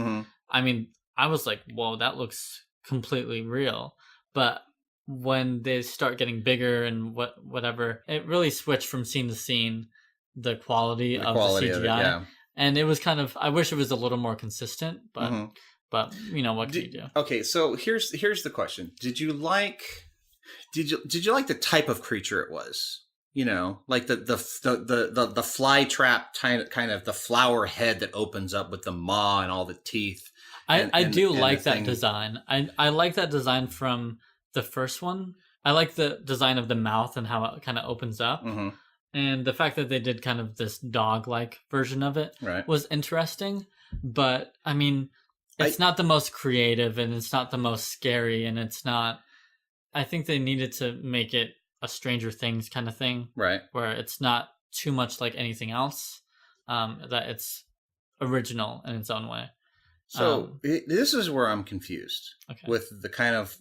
I mean, I was like, whoa, that looks completely real. But when they start getting bigger and whatever, it really switched from scene to scene, the quality of the CGI. Of it, yeah. And it was kind of, I wish it was a little more consistent, but but you know, what can you do? Okay, so here's the question. Did you like the type of creature it was? You know, like the fly trap kind of the flower head that opens up with the maw and all the teeth. I do like that design. I like that design from the first one. I like the design of the mouth and how it kind of opens up. And the fact that they did kind of this dog-like version of it was interesting. But, I mean, it's not the most creative, and it's not the most scary, and it's not... I think they needed to make it a Stranger Things kind of thing. Right. Where it's not too much like anything else. That it's original in its own way. So, this is where I'm confused. With the kind of...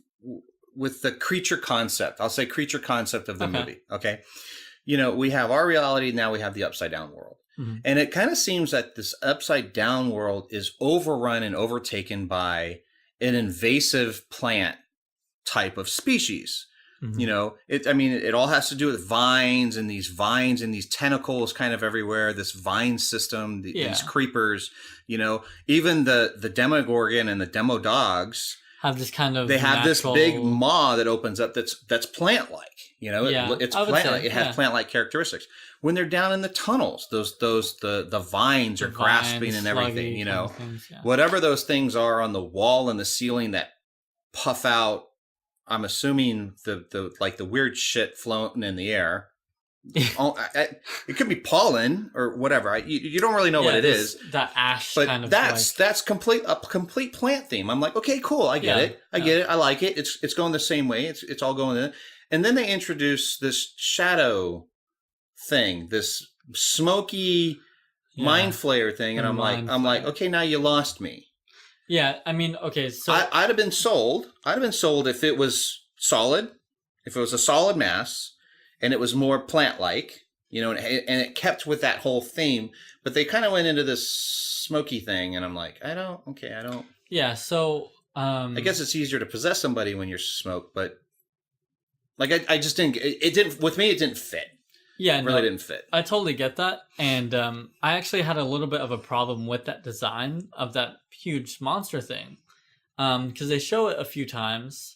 With the creature concept. I'll say creature concept of the movie. Okay? You know, we have our reality, now we have the upside down world. And it kind of seems that this upside down world is overrun and overtaken by an invasive plant type of species. You know, it all has to do with vines and these tentacles kind of everywhere, this vine system, these creepers, you know, even the Demogorgon and the Demo dogs have this kind of this big maw that opens up that's plant-like. You know, it's plant-like. It has plant-like characteristics. When they're down in the tunnels, the vines are grasping and everything. You know, whatever those things are on the wall and the ceiling that puff out. I'm assuming the weird shit floating in the air. It could be pollen or whatever. You don't really know what it is. That ash, but kind of that's a complete plant theme. I'm like, okay, cool. I get it. I get it. I like it. It's going the same way. It's all going in. And then they introduce this shadow thing, this smoky mind flayer thing, and I'm like, okay, now you lost me. Yeah, I mean, okay, so I'd have been sold. If it was solid, if it was a solid mass. And it was more plant-like, you know, and it kept with that whole theme. But they kind of went into this smoky thing, and I'm like, I don't. Yeah, so... I guess it's easier to possess somebody when you're smoked, but... Like, I just didn't... It didn't... With me, it didn't fit. Yeah, it really didn't fit. I totally get that. And I actually had a little bit of a problem with that design of that huge monster thing. Because they show it a few times...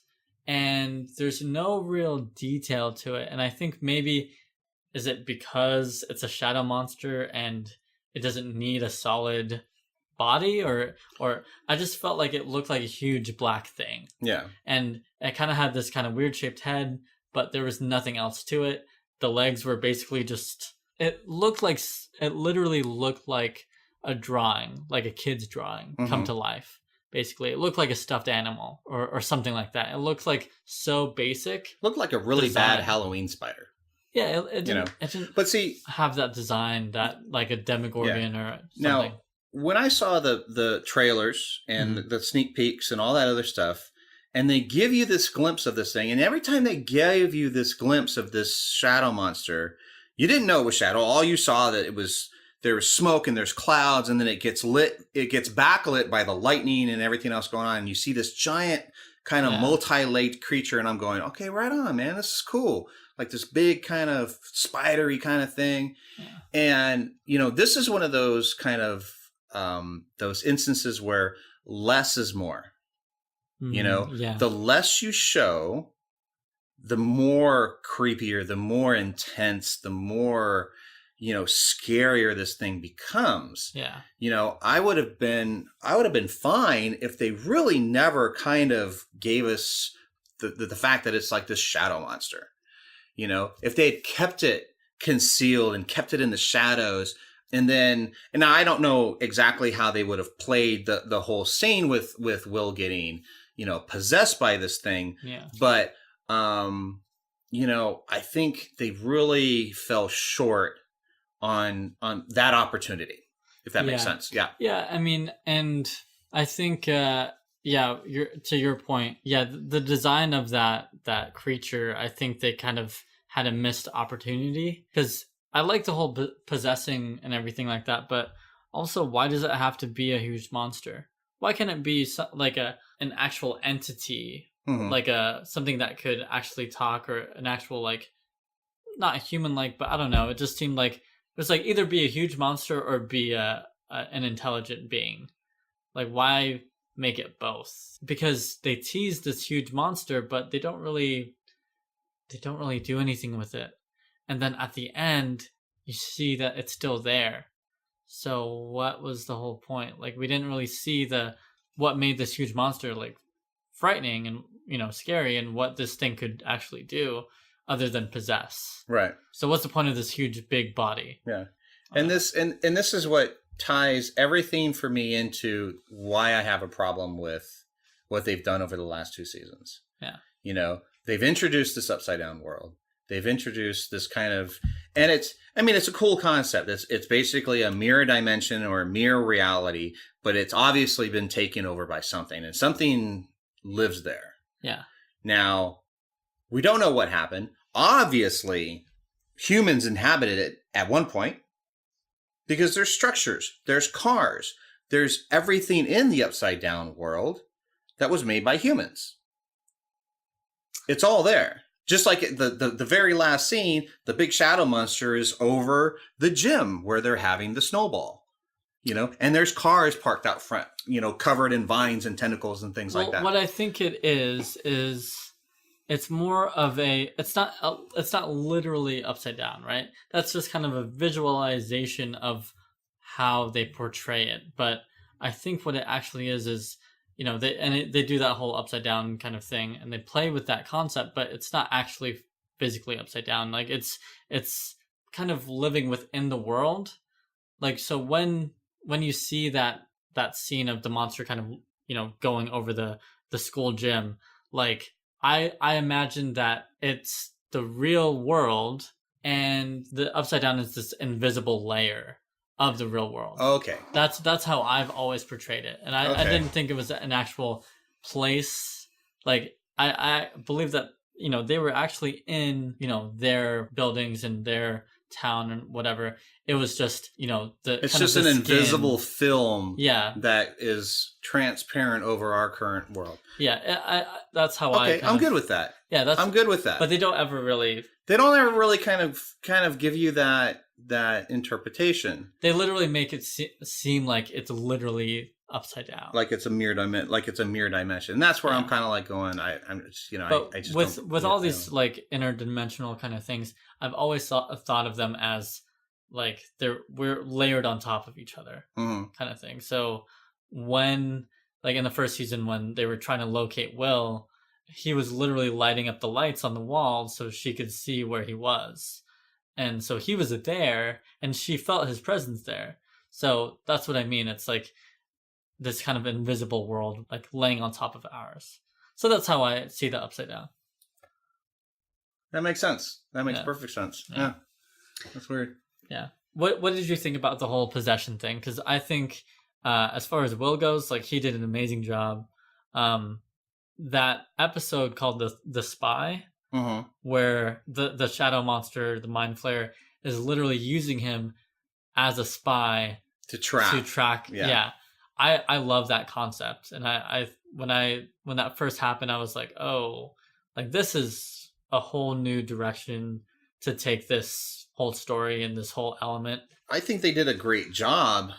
And there's no real detail to it. And I think maybe, is it because it's a shadow monster and it doesn't need a solid body? Or I just felt like it looked like a huge black thing. Yeah. And it kind of had this kind of weird shaped head, but there was nothing else to it. The legs were basically just, it literally looked like a drawing, like a kid's drawing come to life. Basically, it looked like a stuffed animal or something like that. It looked like so basic. Looked like a really bad Halloween spider. Yeah, it didn't but see, have that design that like a Demogorgon or something. Now, when I saw the trailers and the sneak peeks and all that other stuff, and they give you this glimpse of this thing, and every time they gave you this glimpse of this shadow monster, you didn't know it was shadow. All you saw that it was... There was smoke and there's clouds, and then it gets lit. It gets backlit by the lightning and everything else going on. And you see this giant kind of multi-layered creature, and I'm going, okay, right on, man. This is cool. Like this big kind of spidery kind of thing. Yeah. And, you know, this is one of those kind of those instances where less is more. You know, the less you show, the more creepier, the more intense, the more... scarier this thing becomes. Yeah. I would have been fine if they really never kind of gave us the fact that it's like this shadow monster. If they had kept it concealed and kept it in the shadows, and I don't know exactly how they would have played the whole scene with Will getting, possessed by this thing. Yeah. But I think they really fell short on that opportunity, if that makes sense. Yeah. Yeah, I mean, and I think to your point, the design of that creature, I think they kind of had a missed opportunity, because I like the whole possessing and everything like that, but also, why does it have to be a huge monster? Why can't it be like an actual entity, like something that could actually talk, or an actual, like, not human like, but I don't know. It just seemed like it was like either be a huge monster or be an intelligent being. Like, why make it both? Because they tease this huge monster, but they don't really do anything with it. And then at the end, you see that it's still there. So what was the whole point? Like, we didn't really see what made this huge monster, like, frightening and, scary, and what this thing could actually do other than possess. Right. So what's the point of this huge big body? Yeah. And this is what ties everything for me into why I have a problem with what they've done over the last 2 seasons. Yeah. They've introduced this upside down world. They've introduced this kind of, and it's a cool concept. It's basically a mirror dimension or a mirror reality, but it's obviously been taken over by something, and something lives there. Yeah. Now, we don't know what happened. Obviously, humans inhabited it at one point, because there's structures, there's cars, there's everything in the upside down world that was made by humans. It's all there. Just like the very last scene, the big shadow monster is over the gym where they're having the snowball, and there's cars parked out front, covered in vines and tentacles and things like that. What I think it is it's more of it's not literally upside down, right? That's just kind of a visualization of how they portray it. But I think what it actually is they do that whole upside down kind of thing, and they play with that concept, but it's not actually physically upside down. Like, it's kind of living within the world. Like, so when you see that scene of the monster kind of, going over the school gym, like, I imagine that it's the real world, and the upside down is this invisible layer of the real world. Okay. That's how I've always portrayed it. And I didn't think it was an actual place. Like, I believe that, they were actually in, their buildings and their town and whatever. It was just, it's just an invisible film. Yeah. That is transparent over our current world. Yeah. That's how I'm good with that. Yeah, I'm good with that. But they don't ever really kind of give you that interpretation. They literally make it seem like it's literally upside down, like it's a mirror dimension. And that's where I'm kind of like going. I'm just, but I just with all these like interdimensional kind of things, I've always thought of them as like we're layered on top of each other, kind of thing. So when, like, in the first season, when they were trying to locate Will, he was literally lighting up the lights on the wall so she could see where he was. And so he was there, and she felt his presence there. So that's what I mean. It's like this kind of invisible world, like, laying on top of ours. So that's how I see the upside down. That makes sense. That makes perfect sense. Yeah. That's weird. Yeah. What did you think about the whole possession thing? Because I think, as far as Will goes, like, he did an amazing job. That episode called the Spy, where the shadow monster, the mind flayer, is literally using him as a spy to track. Yeah. I love that concept, and I when that first happened, I was like, oh, like, this is a whole new direction to take this whole story and this whole element. I think they did a great job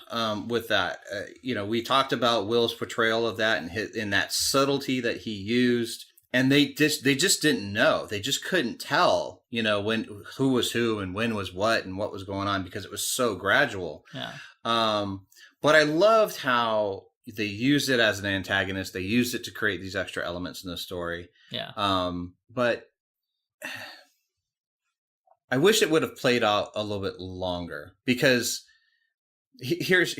with that. We talked about Will's portrayal of that and that subtlety that he used. and they just didn't know. They just couldn't tell, who was who and when was what and what was going on because it was so gradual. Yeah. But I loved how they used it as an antagonist. They used it to create these extra elements in the story. Yeah. But I wish it would have played out a little bit longer because here's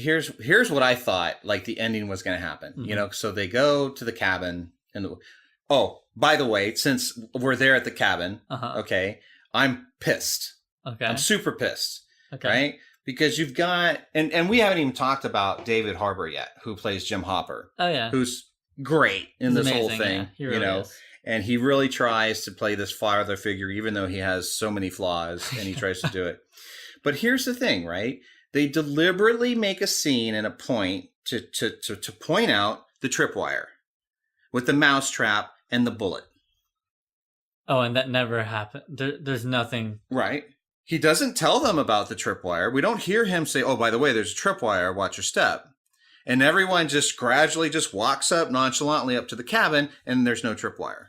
what I thought like the ending was going to happen. Mm-hmm. So they go to the cabin and by the way, since we're there at the cabin, okay, I'm pissed. Okay. I'm super pissed. Okay. Right? Because you've got and we haven't even talked about David Harbour yet, who plays Jim Hopper. Oh yeah. Who's great in this whole thing. Yeah. He really is. And he really tries to play this father figure, even though he has so many flaws, and he tries to do it. But here's the thing, right? They deliberately make a scene and a point to point out the tripwire with the mousetrap and the bullet. Oh, and that never happened. There's nothing. Right. He doesn't tell them about the tripwire. We don't hear him say, oh, by the way, there's a tripwire. Watch your step. And everyone just gradually just walks up nonchalantly up to the cabin, and there's no tripwire.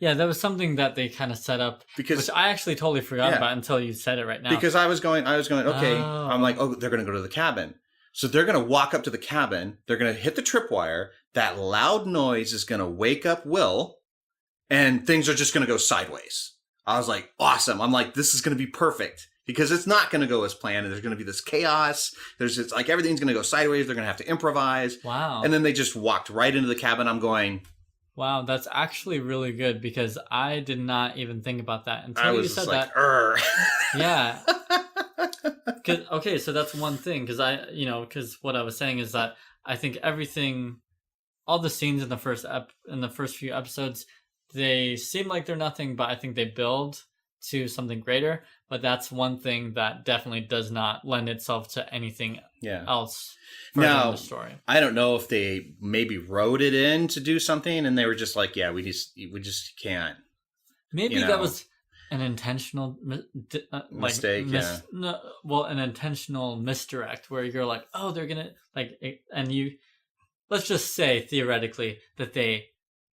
Yeah, that was something that they kind of set up, which I actually totally forgot about until you said it right now. Because I was going, okay, I'm like, oh, they're going to go to the cabin. So they're going to walk up to the cabin. They're going to hit the tripwire. That loud noise is going to wake up Will, and things are just going to go sideways. I was like, awesome. I'm like, this is going to be perfect because it's not going to go as planned. And there's going to be this chaos. It's like everything's going to go sideways. They're going to have to improvise. Wow. And then they just walked right into the cabin. I'm going... Wow, that's actually really good because I did not even think about that until you said that. Yeah. Okay, so that's one thing because what I was saying is that I think all the scenes in the first few episodes, they seem like they're nothing, but I think they build to something greater. But that's one thing that definitely does not lend itself to anything else further in the story. I don't know if they maybe wrote it in to do something, and they were just like, "Yeah, we just can't." Maybe that was an intentional mistake. An intentional misdirect where you're like, "Oh, they're gonna and you." Let's just say theoretically that they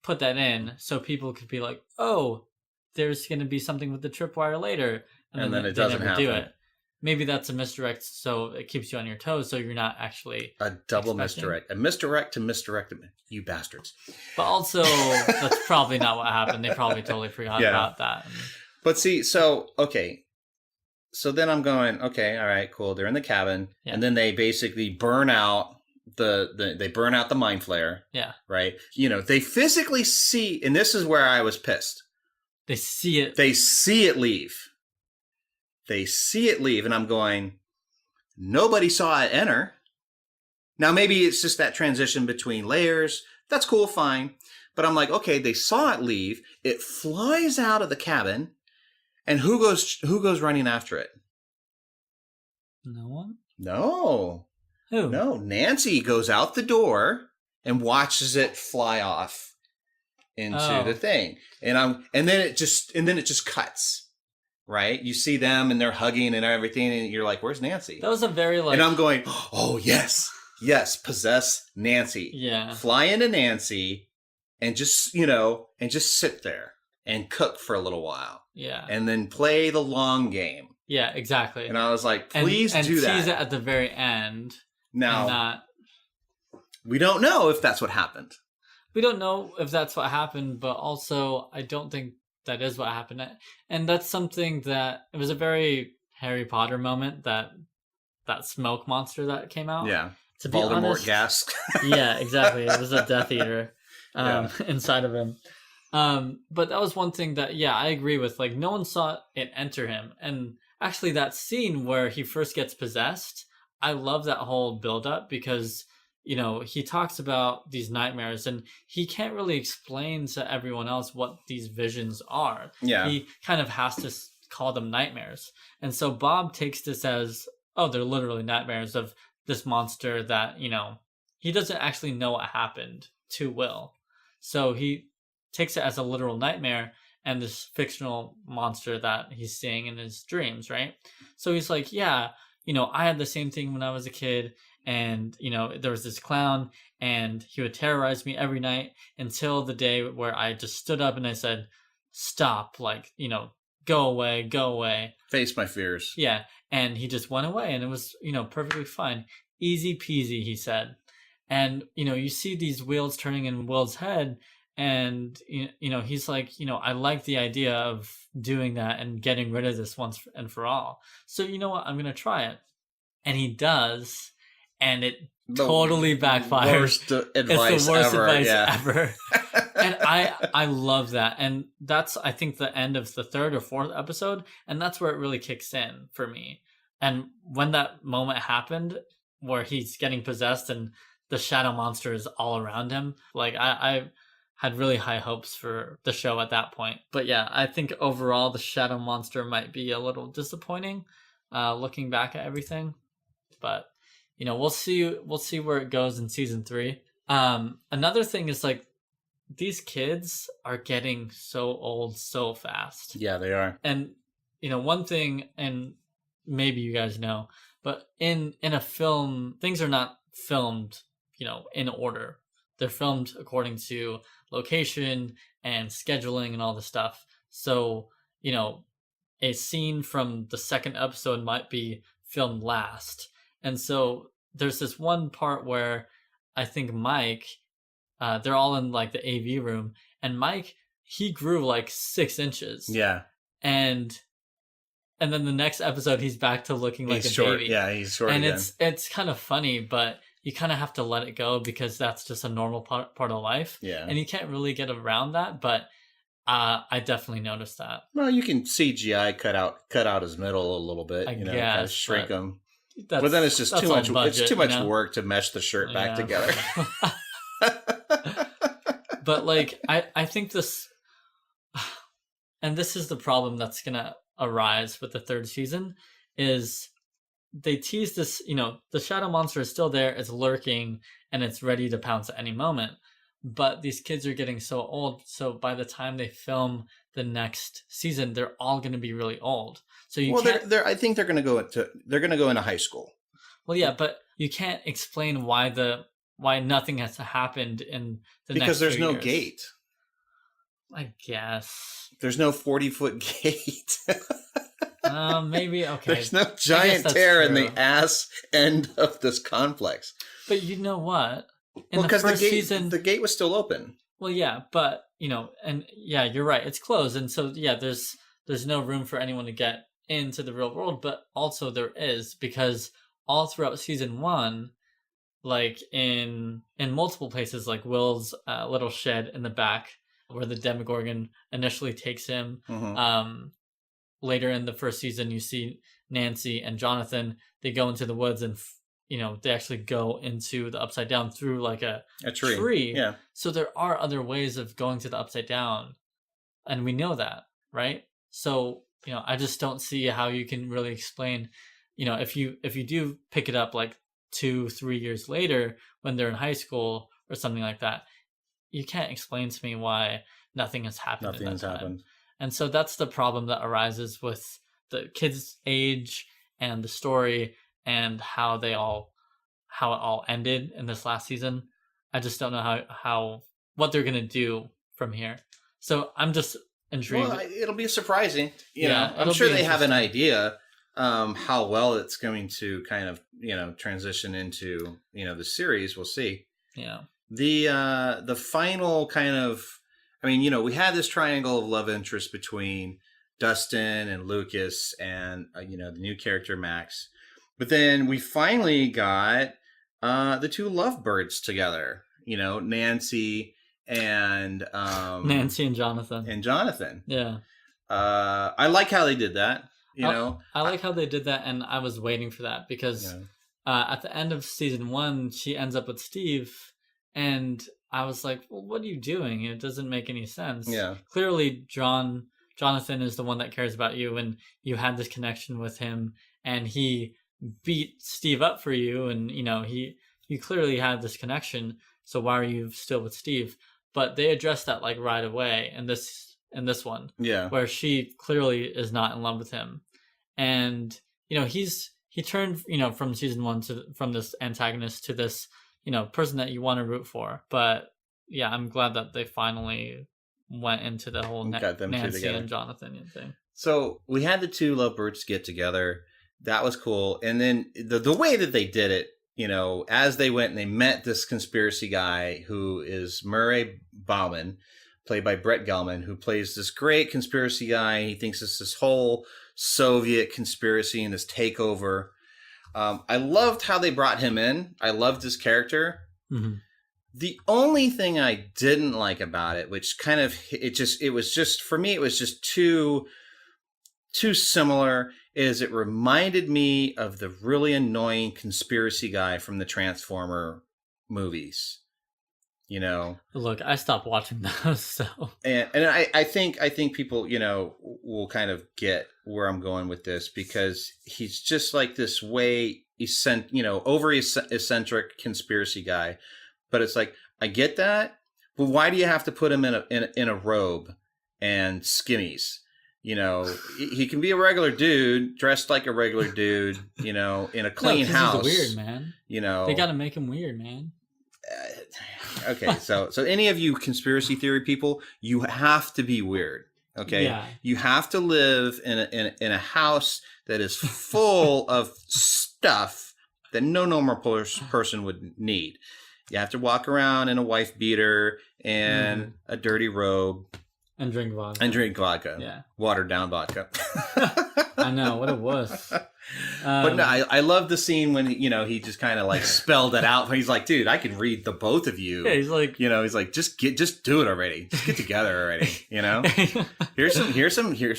put that in so people could be like, "Oh, there's going to be something with the tripwire later," and then it doesn't happen. Do it. Maybe that's a misdirect, so it keeps you on your toes, so you're not actually a double misdirect, a misdirect to misdirect you bastards. But also, that's probably not what happened. They probably totally forgot about that. But see, so then I'm going, okay, all right, cool. They're in the cabin, and then they basically burn out the mind flare. Yeah. Right. They physically see, and this is where I was pissed. They see it. They see it leave. And I'm going, nobody saw it enter. Now, maybe it's just that transition between layers. That's cool, fine. But I'm like, okay, they saw it leave. It flies out of the cabin. And who goes running after it? No one? No. Who? No, Nancy goes out the door and watches it fly off into the thing. And then it just cuts. Right? You see them and they're hugging and everything and you're like, "Where's Nancy?" That was a very And I'm going, "Oh, yes. Yes, possess Nancy." Yeah. Fly into Nancy and just sit there and cook for a little while. Yeah. And then play the long game. Yeah, exactly. And I was like, "Please do that." And tease it at the very end. Now, we don't know if that's what happened. We don't know if that's what happened, but also I don't think that is what happened. And that's something that it was a very Harry Potter moment, that smoke monster that came out. Yeah. To be Voldemort honest, gas. Yeah, exactly. It was a Death Eater inside of him. But that was one thing that, I agree with. Like, no one saw it enter him. And actually that scene where he first gets possessed, I love that whole build up because he talks about these nightmares and he can't really explain to everyone else what these visions are. Yeah. He kind of has to call them nightmares. And so Bob takes this as, oh, they're literally nightmares of this monster that, he doesn't actually know what happened to Will. So he takes it as a literal nightmare and this fictional monster that he's seeing in his dreams, right? So he's like, I had the same thing when I was a kid. and there was this clown, and he would terrorize me every night until the day where I just stood up and I said, stop, like, go away, go away. Face my fears. Yeah, and he just went away, and it was, perfectly fine. Easy peasy, he said. And, you see these wheels turning in Will's head, and, he's like, I like the idea of doing that and getting rid of this once and for all. So, you know what? I'm going to try it. And he does, and it totally backfires. Worst advice it's the worst ever. advice Yeah. ever. And I love that. And that's, I think, the end of the third or fourth episode. And that's where it really kicks in for me. And when that moment happened where he's getting possessed and the shadow monster is all around him, like I had really high hopes for the show at that point. But yeah, I think overall the shadow monster might be a little disappointing looking back at everything. But we'll see where it goes in season 3. Another thing is, like, these kids are getting so old so fast. Yeah, they are. And one thing, and maybe you guys know, but in a film, things are not filmed in order. They're filmed according to location and scheduling and all the stuff. So a scene from the second episode might be filmed last. And so there's this one part where I think Mike, they're all in like the AV room, and Mike, he grew like 6 inches. Yeah. And then the next episode, he's back to looking like he's a short. baby. Yeah, he's short and again. it's kind of funny, but you kind of have to let it go because that's just a normal part of life. Yeah. And you can't really get around that, but I definitely noticed that. Well, you can CGI cut out his middle a little bit. I kind of guess, shrink him. But then it's just too much. Budget, it's too much work to mesh the shirt back together. But like, I think this, and this is the problem that's gonna arise with the third season, is they tease this. The shadow monster is still there, it's lurking, and it's ready to pounce at any moment. But these kids are getting so old, so by the time they film the next season, they're all going to be really old. So I think they're going to go into high school. Well, yeah, but you can't explain why nothing has happened in the because next there's few no years. gate. I guess there's no 40-foot gate. Maybe okay. There's no giant tear in the ass end of this complex. But you know what? Because the gate was still open. Well, yeah, but and yeah, you're right. It's closed, and so yeah, there's no room for anyone to get into the real world. But also there is, because all throughout season 1, like in multiple places, like Will's little shed in the back where the Demogorgon initially takes him. Mm-hmm. Later in the first season, you see Nancy and Jonathan. They go into the woods and they actually go into the Upside Down through like a tree. Yeah. So there are other ways of going to the Upside Down, and we know that, right? So I just don't see how you can really explain. If you do pick it up like 2-3 years later when they're in high school or something like that, you can't explain to me why nothing has happened. Nothing has happened. And so that's the problem that arises with the kids' age and the story and how it all ended in this last season. I just don't know how what they're gonna do from here. So I'm just intrigued. Well, it'll be surprising. Yeah, I'm sure they have an idea how well it's going to kind of transition into the series. We'll see. Yeah. The final kind of, we had this triangle of love interest between Dustin and Lucas and the new character Max. But then we finally got the two lovebirds together, Nancy and Jonathan. Yeah. I like how they did that. I like how they did that, and I was waiting for that because at the end of season 1, she ends up with Steve, and I was like, well, what are you doing? It doesn't make any sense. Yeah. Clearly, Jonathan is the one that cares about you, and you had this connection with him, and he beat Steve up for you, and you clearly had this connection, so why are you still with Steve? But they addressed that like right away in this one, yeah, where she clearly is not in love with him, and he's he turned, you know, from season 1 from this antagonist to this, you know, person that you want to root for. But yeah, I'm glad that they finally went into the whole Got them two Nancy together. and Jonathan thing. So we had the two lovebirds get together. That was cool. And then the way that they did it, you know, as they went and they met this conspiracy guy who is Murray Bauman, played by Brett Gelman, who plays this great conspiracy guy. He thinks it's this whole Soviet conspiracy and this takeover. I loved how they brought him in. I loved his character. Mm-hmm. The only thing I didn't like about it, which kind of, it was just, for me, it was just too similar, is it reminded me of the really annoying conspiracy guy from the Transformer movies. You know, look, I stopped watching those, so and I think people, you know, will kind of get where I'm going with this, because he's just like this way over eccentric conspiracy guy. But it's like, I get that, but why do you have to put him in a robe and skimmies? You know, he can be a regular dude, dressed like a regular dude, you know, in a clean house. He's weird, man. You know, they got to make him weird, man. Okay, so any of you conspiracy theory people, you have to be weird. Okay, yeah. You have to live in a house that is full of stuff that no normal person would need. You have to walk around in a wife beater and a dirty robe. And drink vodka. Yeah. Watered down vodka. I know, what it was. But no, I love the scene when, you know, he just kind of like spelled it out. He's like, dude, I can read the both of you. Yeah, he's like, you know, he's like, just do it already. Just get together already. You know, here's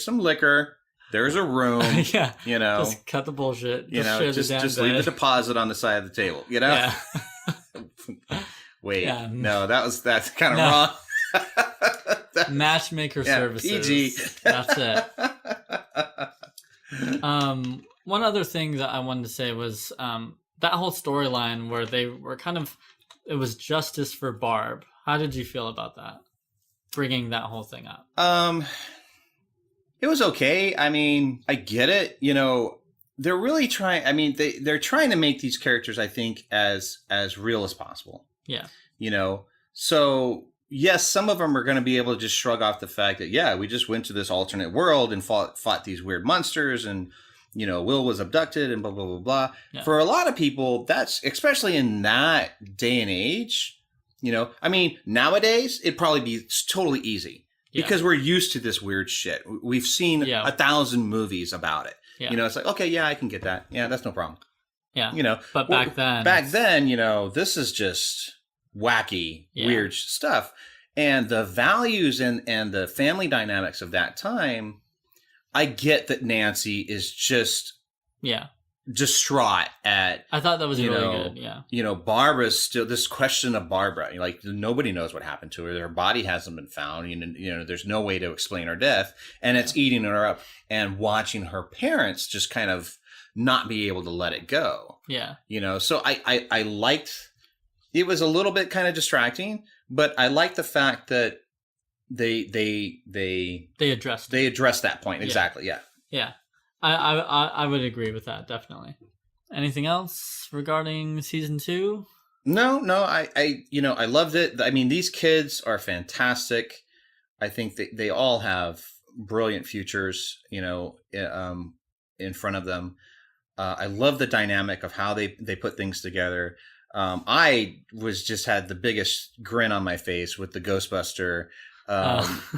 some liquor. There's a room. Yeah. You know, just cut the bullshit. Just leave the deposit on the side of the table. You know. Yeah. Wait, no, that's kind of wrong. Matchmaker services. PG. That's it. One other thing that I wanted to say was that whole storyline where they were it was justice for Barb. How did you feel about that? Bringing that whole thing up. It was okay. I mean, I get it. You know, they're really trying. I mean, they're trying to make these characters, I think, as real as possible. Yeah. You know, so yes, some of them are going to be able to just shrug off the fact that, yeah, we just went to this alternate world and fought these weird monsters, and, you know, Will was abducted and blah, blah, blah, blah. Yeah. For a lot of people, that's, especially in that day and age, you know, I mean, nowadays, it'd probably be totally easy because we're used to this weird shit. We've seen 1,000 movies about it. Yeah. You know, it's like, okay, yeah, I can get that. Yeah, that's no problem. Yeah. You know, but back then, you know, this is just wacky, weird stuff. And the values and the family dynamics of that time, I get that Nancy is just distraught at. I thought that was really good. Yeah. You know, Barbara's still this question of Barbara. Like, nobody knows what happened to her. Her body hasn't been found. You know, there's no way to explain her death, and it's eating her up. And watching her parents just kind of not be able to let it go. Yeah. You know, so I liked. It was a little bit kind of distracting, but I like the fact that they addressed that point. Exactly. Yeah. Yeah. I would agree with that, definitely. Anything else regarding season 2? No, I you know, I loved it. I mean, these kids are fantastic. I think they all have brilliant futures, you know, in front of them. I love the dynamic of how they put things together. I had the biggest grin on my face with the Ghostbuster,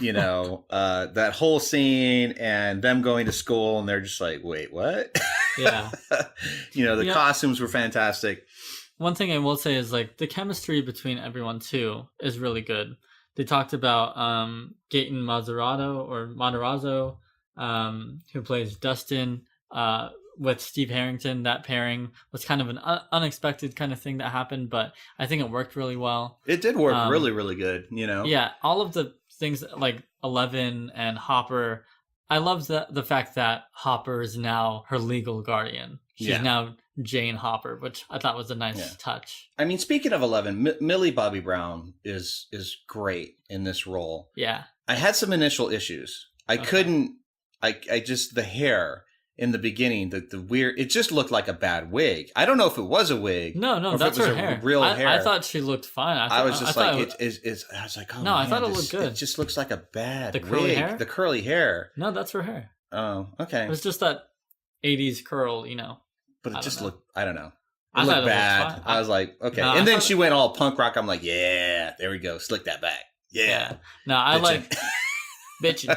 you know, that whole scene and them going to school and they're just like, wait, what? Yeah. You know, the costumes were fantastic. One thing I will say is like the chemistry between everyone too is really good. They talked about Gaten Matarazzo, who plays Dustin, with Steve Harrington. That pairing was kind of an unexpected kind of thing that happened, but I think it worked really well. It did work really, really good, you know? Yeah, all of the things like Eleven and Hopper, I love the fact that Hopper is now her legal guardian. She's now Jane Hopper, which I thought was a nice touch. I mean, speaking of 11, Millie Bobby Brown is great in this role. Yeah. I had some initial issues. I couldn't, I just, the hair. in the beginning, the weird, it just looked like a bad wig. I don't know if it was a wig. No, or if that's it was her a hair. real hair. I thought she looked fine. I was just like, I was like, oh, no, man, I thought it looked good. It just looks like a bad the curly wig. hair. The curly hair. No, that's her hair. Oh, okay. It was just that 80s curl, But it just looked, I don't know. I It thought looked it bad. looked fine. I was like, okay. No, And then she went all punk rock. I'm like, yeah, there we go. Slick that back. Yeah. No, I like bitching.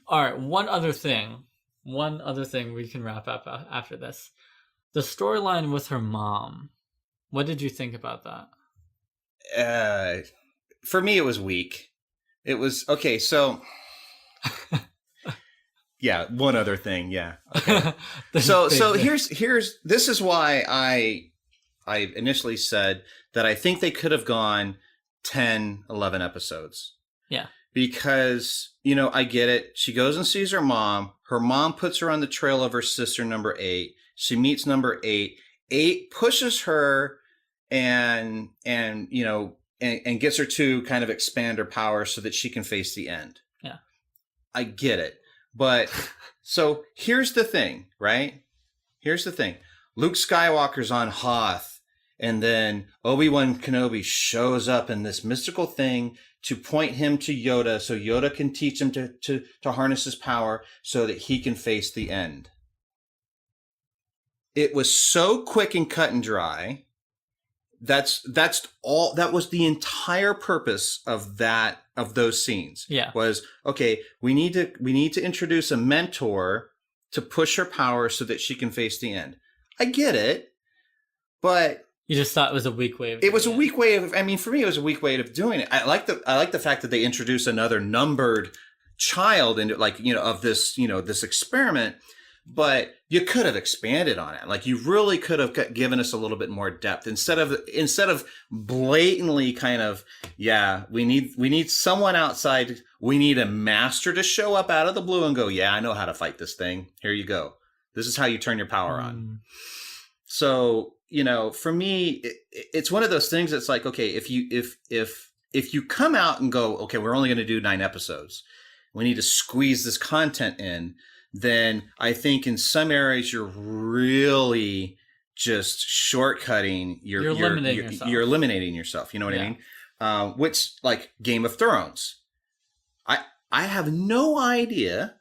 All right, one other thing we can wrap up after this. The storyline with her mom. What did you think about that? For me, it was weak. It was, okay, so... Yeah, one other thing, yeah. Okay. So here's this is why I initially said that I think they could have gone 10, 11 episodes. Yeah. Because, I get it. She goes and sees her mom. Her mom puts her on the trail of her sister, number 8. She meets number 8. 8 pushes her and gets her to kind of expand her power so that she can face the end. Yeah. I get it. But so here's the thing, right? Here's the thing. Luke Skywalker's on Hoth, and then Obi-Wan Kenobi shows up in this mystical thing to point him to Yoda so Yoda can teach him to harness his power so that he can face the end. It was so quick and cut and dry. That's all. That was the entire purpose of those scenes. Yeah. Was, okay, we need to introduce a mentor to push her power so that she can face the end. I get it, but you just thought it was a weak way of it was a weak way of, for me, it was a weak way of doing it. I like the fact that they introduced another numbered child into, of this, this experiment. But you could have expanded on it. Like, you really could have given us a little bit more depth instead of blatantly kind of, yeah, we need someone outside. We need a master to show up out of the blue and go, yeah, I know how to fight this thing. Here you go. This is how you turn your power on. So, for me, it's one of those things that's like, okay, if you come out and go, okay, we're only going to do 9 episodes. We need to squeeze this content in. Then I think in some areas you're really just shortcutting. You're eliminating yourself. You know what I mean? Which, like Game of Thrones, I have no idea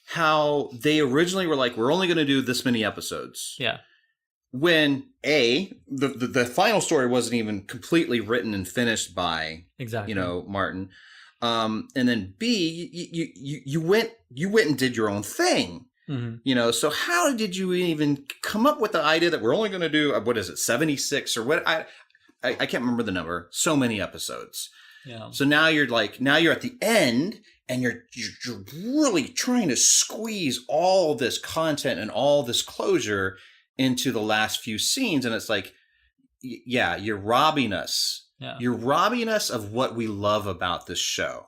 how they originally were like, we're only going to do this many episodes. Yeah. When the final story wasn't even completely written and finished by Martin. And then B, you went and did your own thing. Mm-hmm. So how did you even come up with the idea that we're only going to do, what is it, 76 or what? I can't remember the number. So many episodes. Yeah. So now you're at the end and you're really trying to squeeze all this content and all this closure into the last few scenes. And it's like, yeah, you're robbing us. Yeah. You're robbing us of what we love about this show.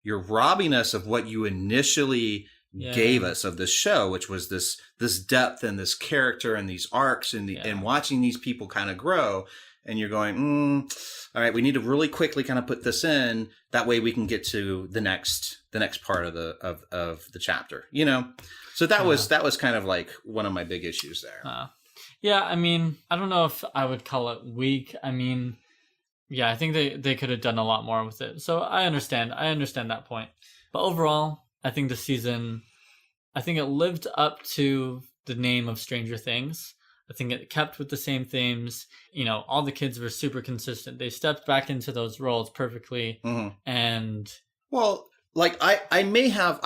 You're robbing us of what you initially gave us of this show, which was this depth and this character and these arcs and watching these people kind of grow. And you're going, all right, we need to really quickly kind of put this in. That way we can get to the next part of the chapter. So that was kind of like one of my big issues there. Yeah, I don't know if I would call it weak. Yeah, I think they could have done a lot more with it. So I understand that point. But overall, I think the season, it lived up to the name of Stranger Things. I think it kept with the same themes. All the kids were super consistent. They stepped back into those roles perfectly. Mm-hmm. And well, like I may have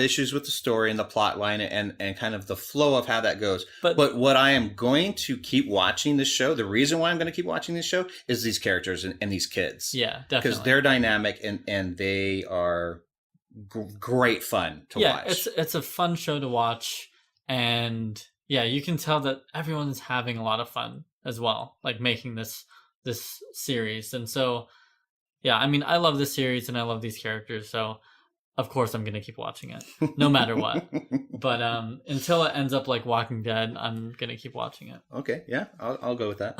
issues with the story and the plot line and kind of the flow of how that goes. But what I am going to keep watching this show, the reason why I'm going to keep watching this show is these characters and these kids. Yeah, definitely. Because they're dynamic and they are great fun to watch. Yeah, it's a fun show to watch. And yeah, you can tell that everyone's having a lot of fun as well, like making this series. And so, yeah, I love this series and I love these characters. So of course I'm going to keep watching it no matter what. But until it ends up like Walking Dead, I'm going to keep watching it. Okay. Yeah, I'll go with that.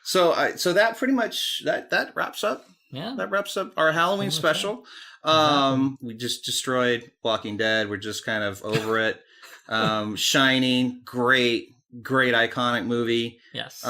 So that pretty much that wraps up Yeah. that wraps up our Halloween Pretty much special. Exactly. We just destroyed Walking Dead. We're just kind of over it. Shining, great iconic movie. Yes.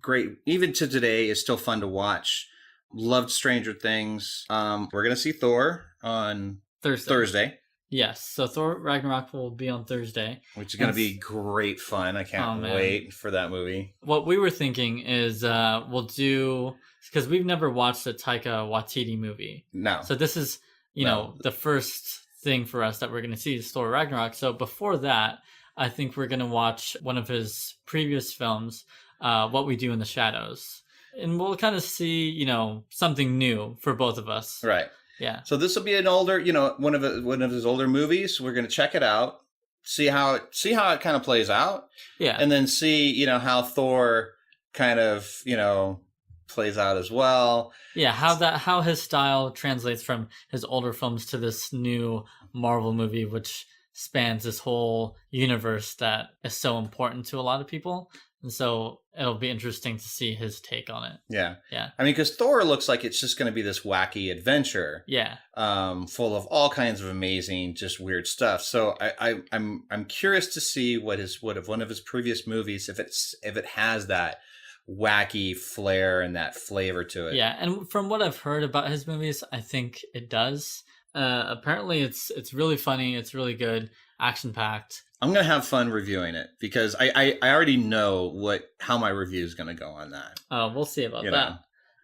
Great, even to today is still fun to watch. Loved Stranger Things. We're gonna see Thor on Thursday, Yes. So Thor Ragnarok will be on Thursday, which is gonna be great fun. I can't wait for that movie. What we were thinking is we'll do, because we've never watched a Taika Waititi movie. No. So this is, you know, the first thing for us that we're going to see is Thor Ragnarok. So before that, I think we're going to watch one of his previous films, What We Do in the Shadows. And we'll kind of see, you know, something new for both of us. Right. Yeah. So this will be an older, you know, one of his older movies. We're going to check it out, see how it kind of plays out. Yeah. And then see, you know, how Thor kind of, you know, plays out as well. Yeah, how his style translates from his older films to this new Marvel movie, which spans this whole universe that is so important to a lot of people. And so it'll be interesting to see his take on it. Yeah. Yeah. I mean, because Thor looks like it's just going to be this wacky adventure. Yeah. Full of all kinds of amazing, just weird stuff. So I'm curious to see what one of his previous movies, if it has that wacky flair and that flavor to it. Yeah, and from what I've heard about his movies, I think it does. Apparently, it's really funny. It's really good, action packed. I'm gonna have fun reviewing it because I already know how my review is gonna go on that. We'll see about that.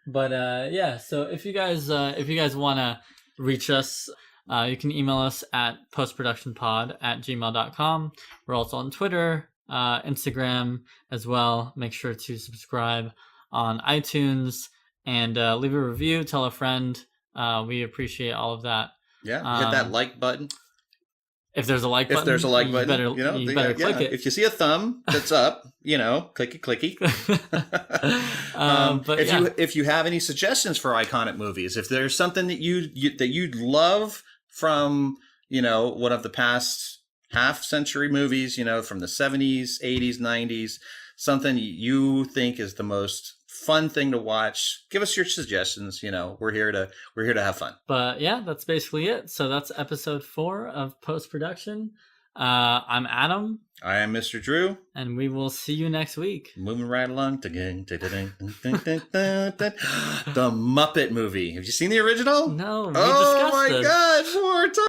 But yeah, so if you guys want to reach us, you can email us at postproductionpod@gmail.com. We're also on Twitter, Instagram as well. Make sure to subscribe on iTunes and leave a review. Tell a friend. We appreciate all of that. Yeah, hit that like button. If there's a like button, you better click it. If you see a thumb that's up, you know, clicky. But if you have any suggestions for iconic movies, if there's something that you'd love from, you know, one of the past half-century movies, you know, from the 70s, 80s, 90s, something you think is the most fun thing to watch, give us your suggestions. You know, we're here to have fun. But yeah, that's basically it. So that's episode 4 of Post Production. I'm Adam. I am Mr. Drew. And we will see you next week. Moving right along. The Muppet movie. Have you seen the original? No, we discussed this. Oh my God, 4 times.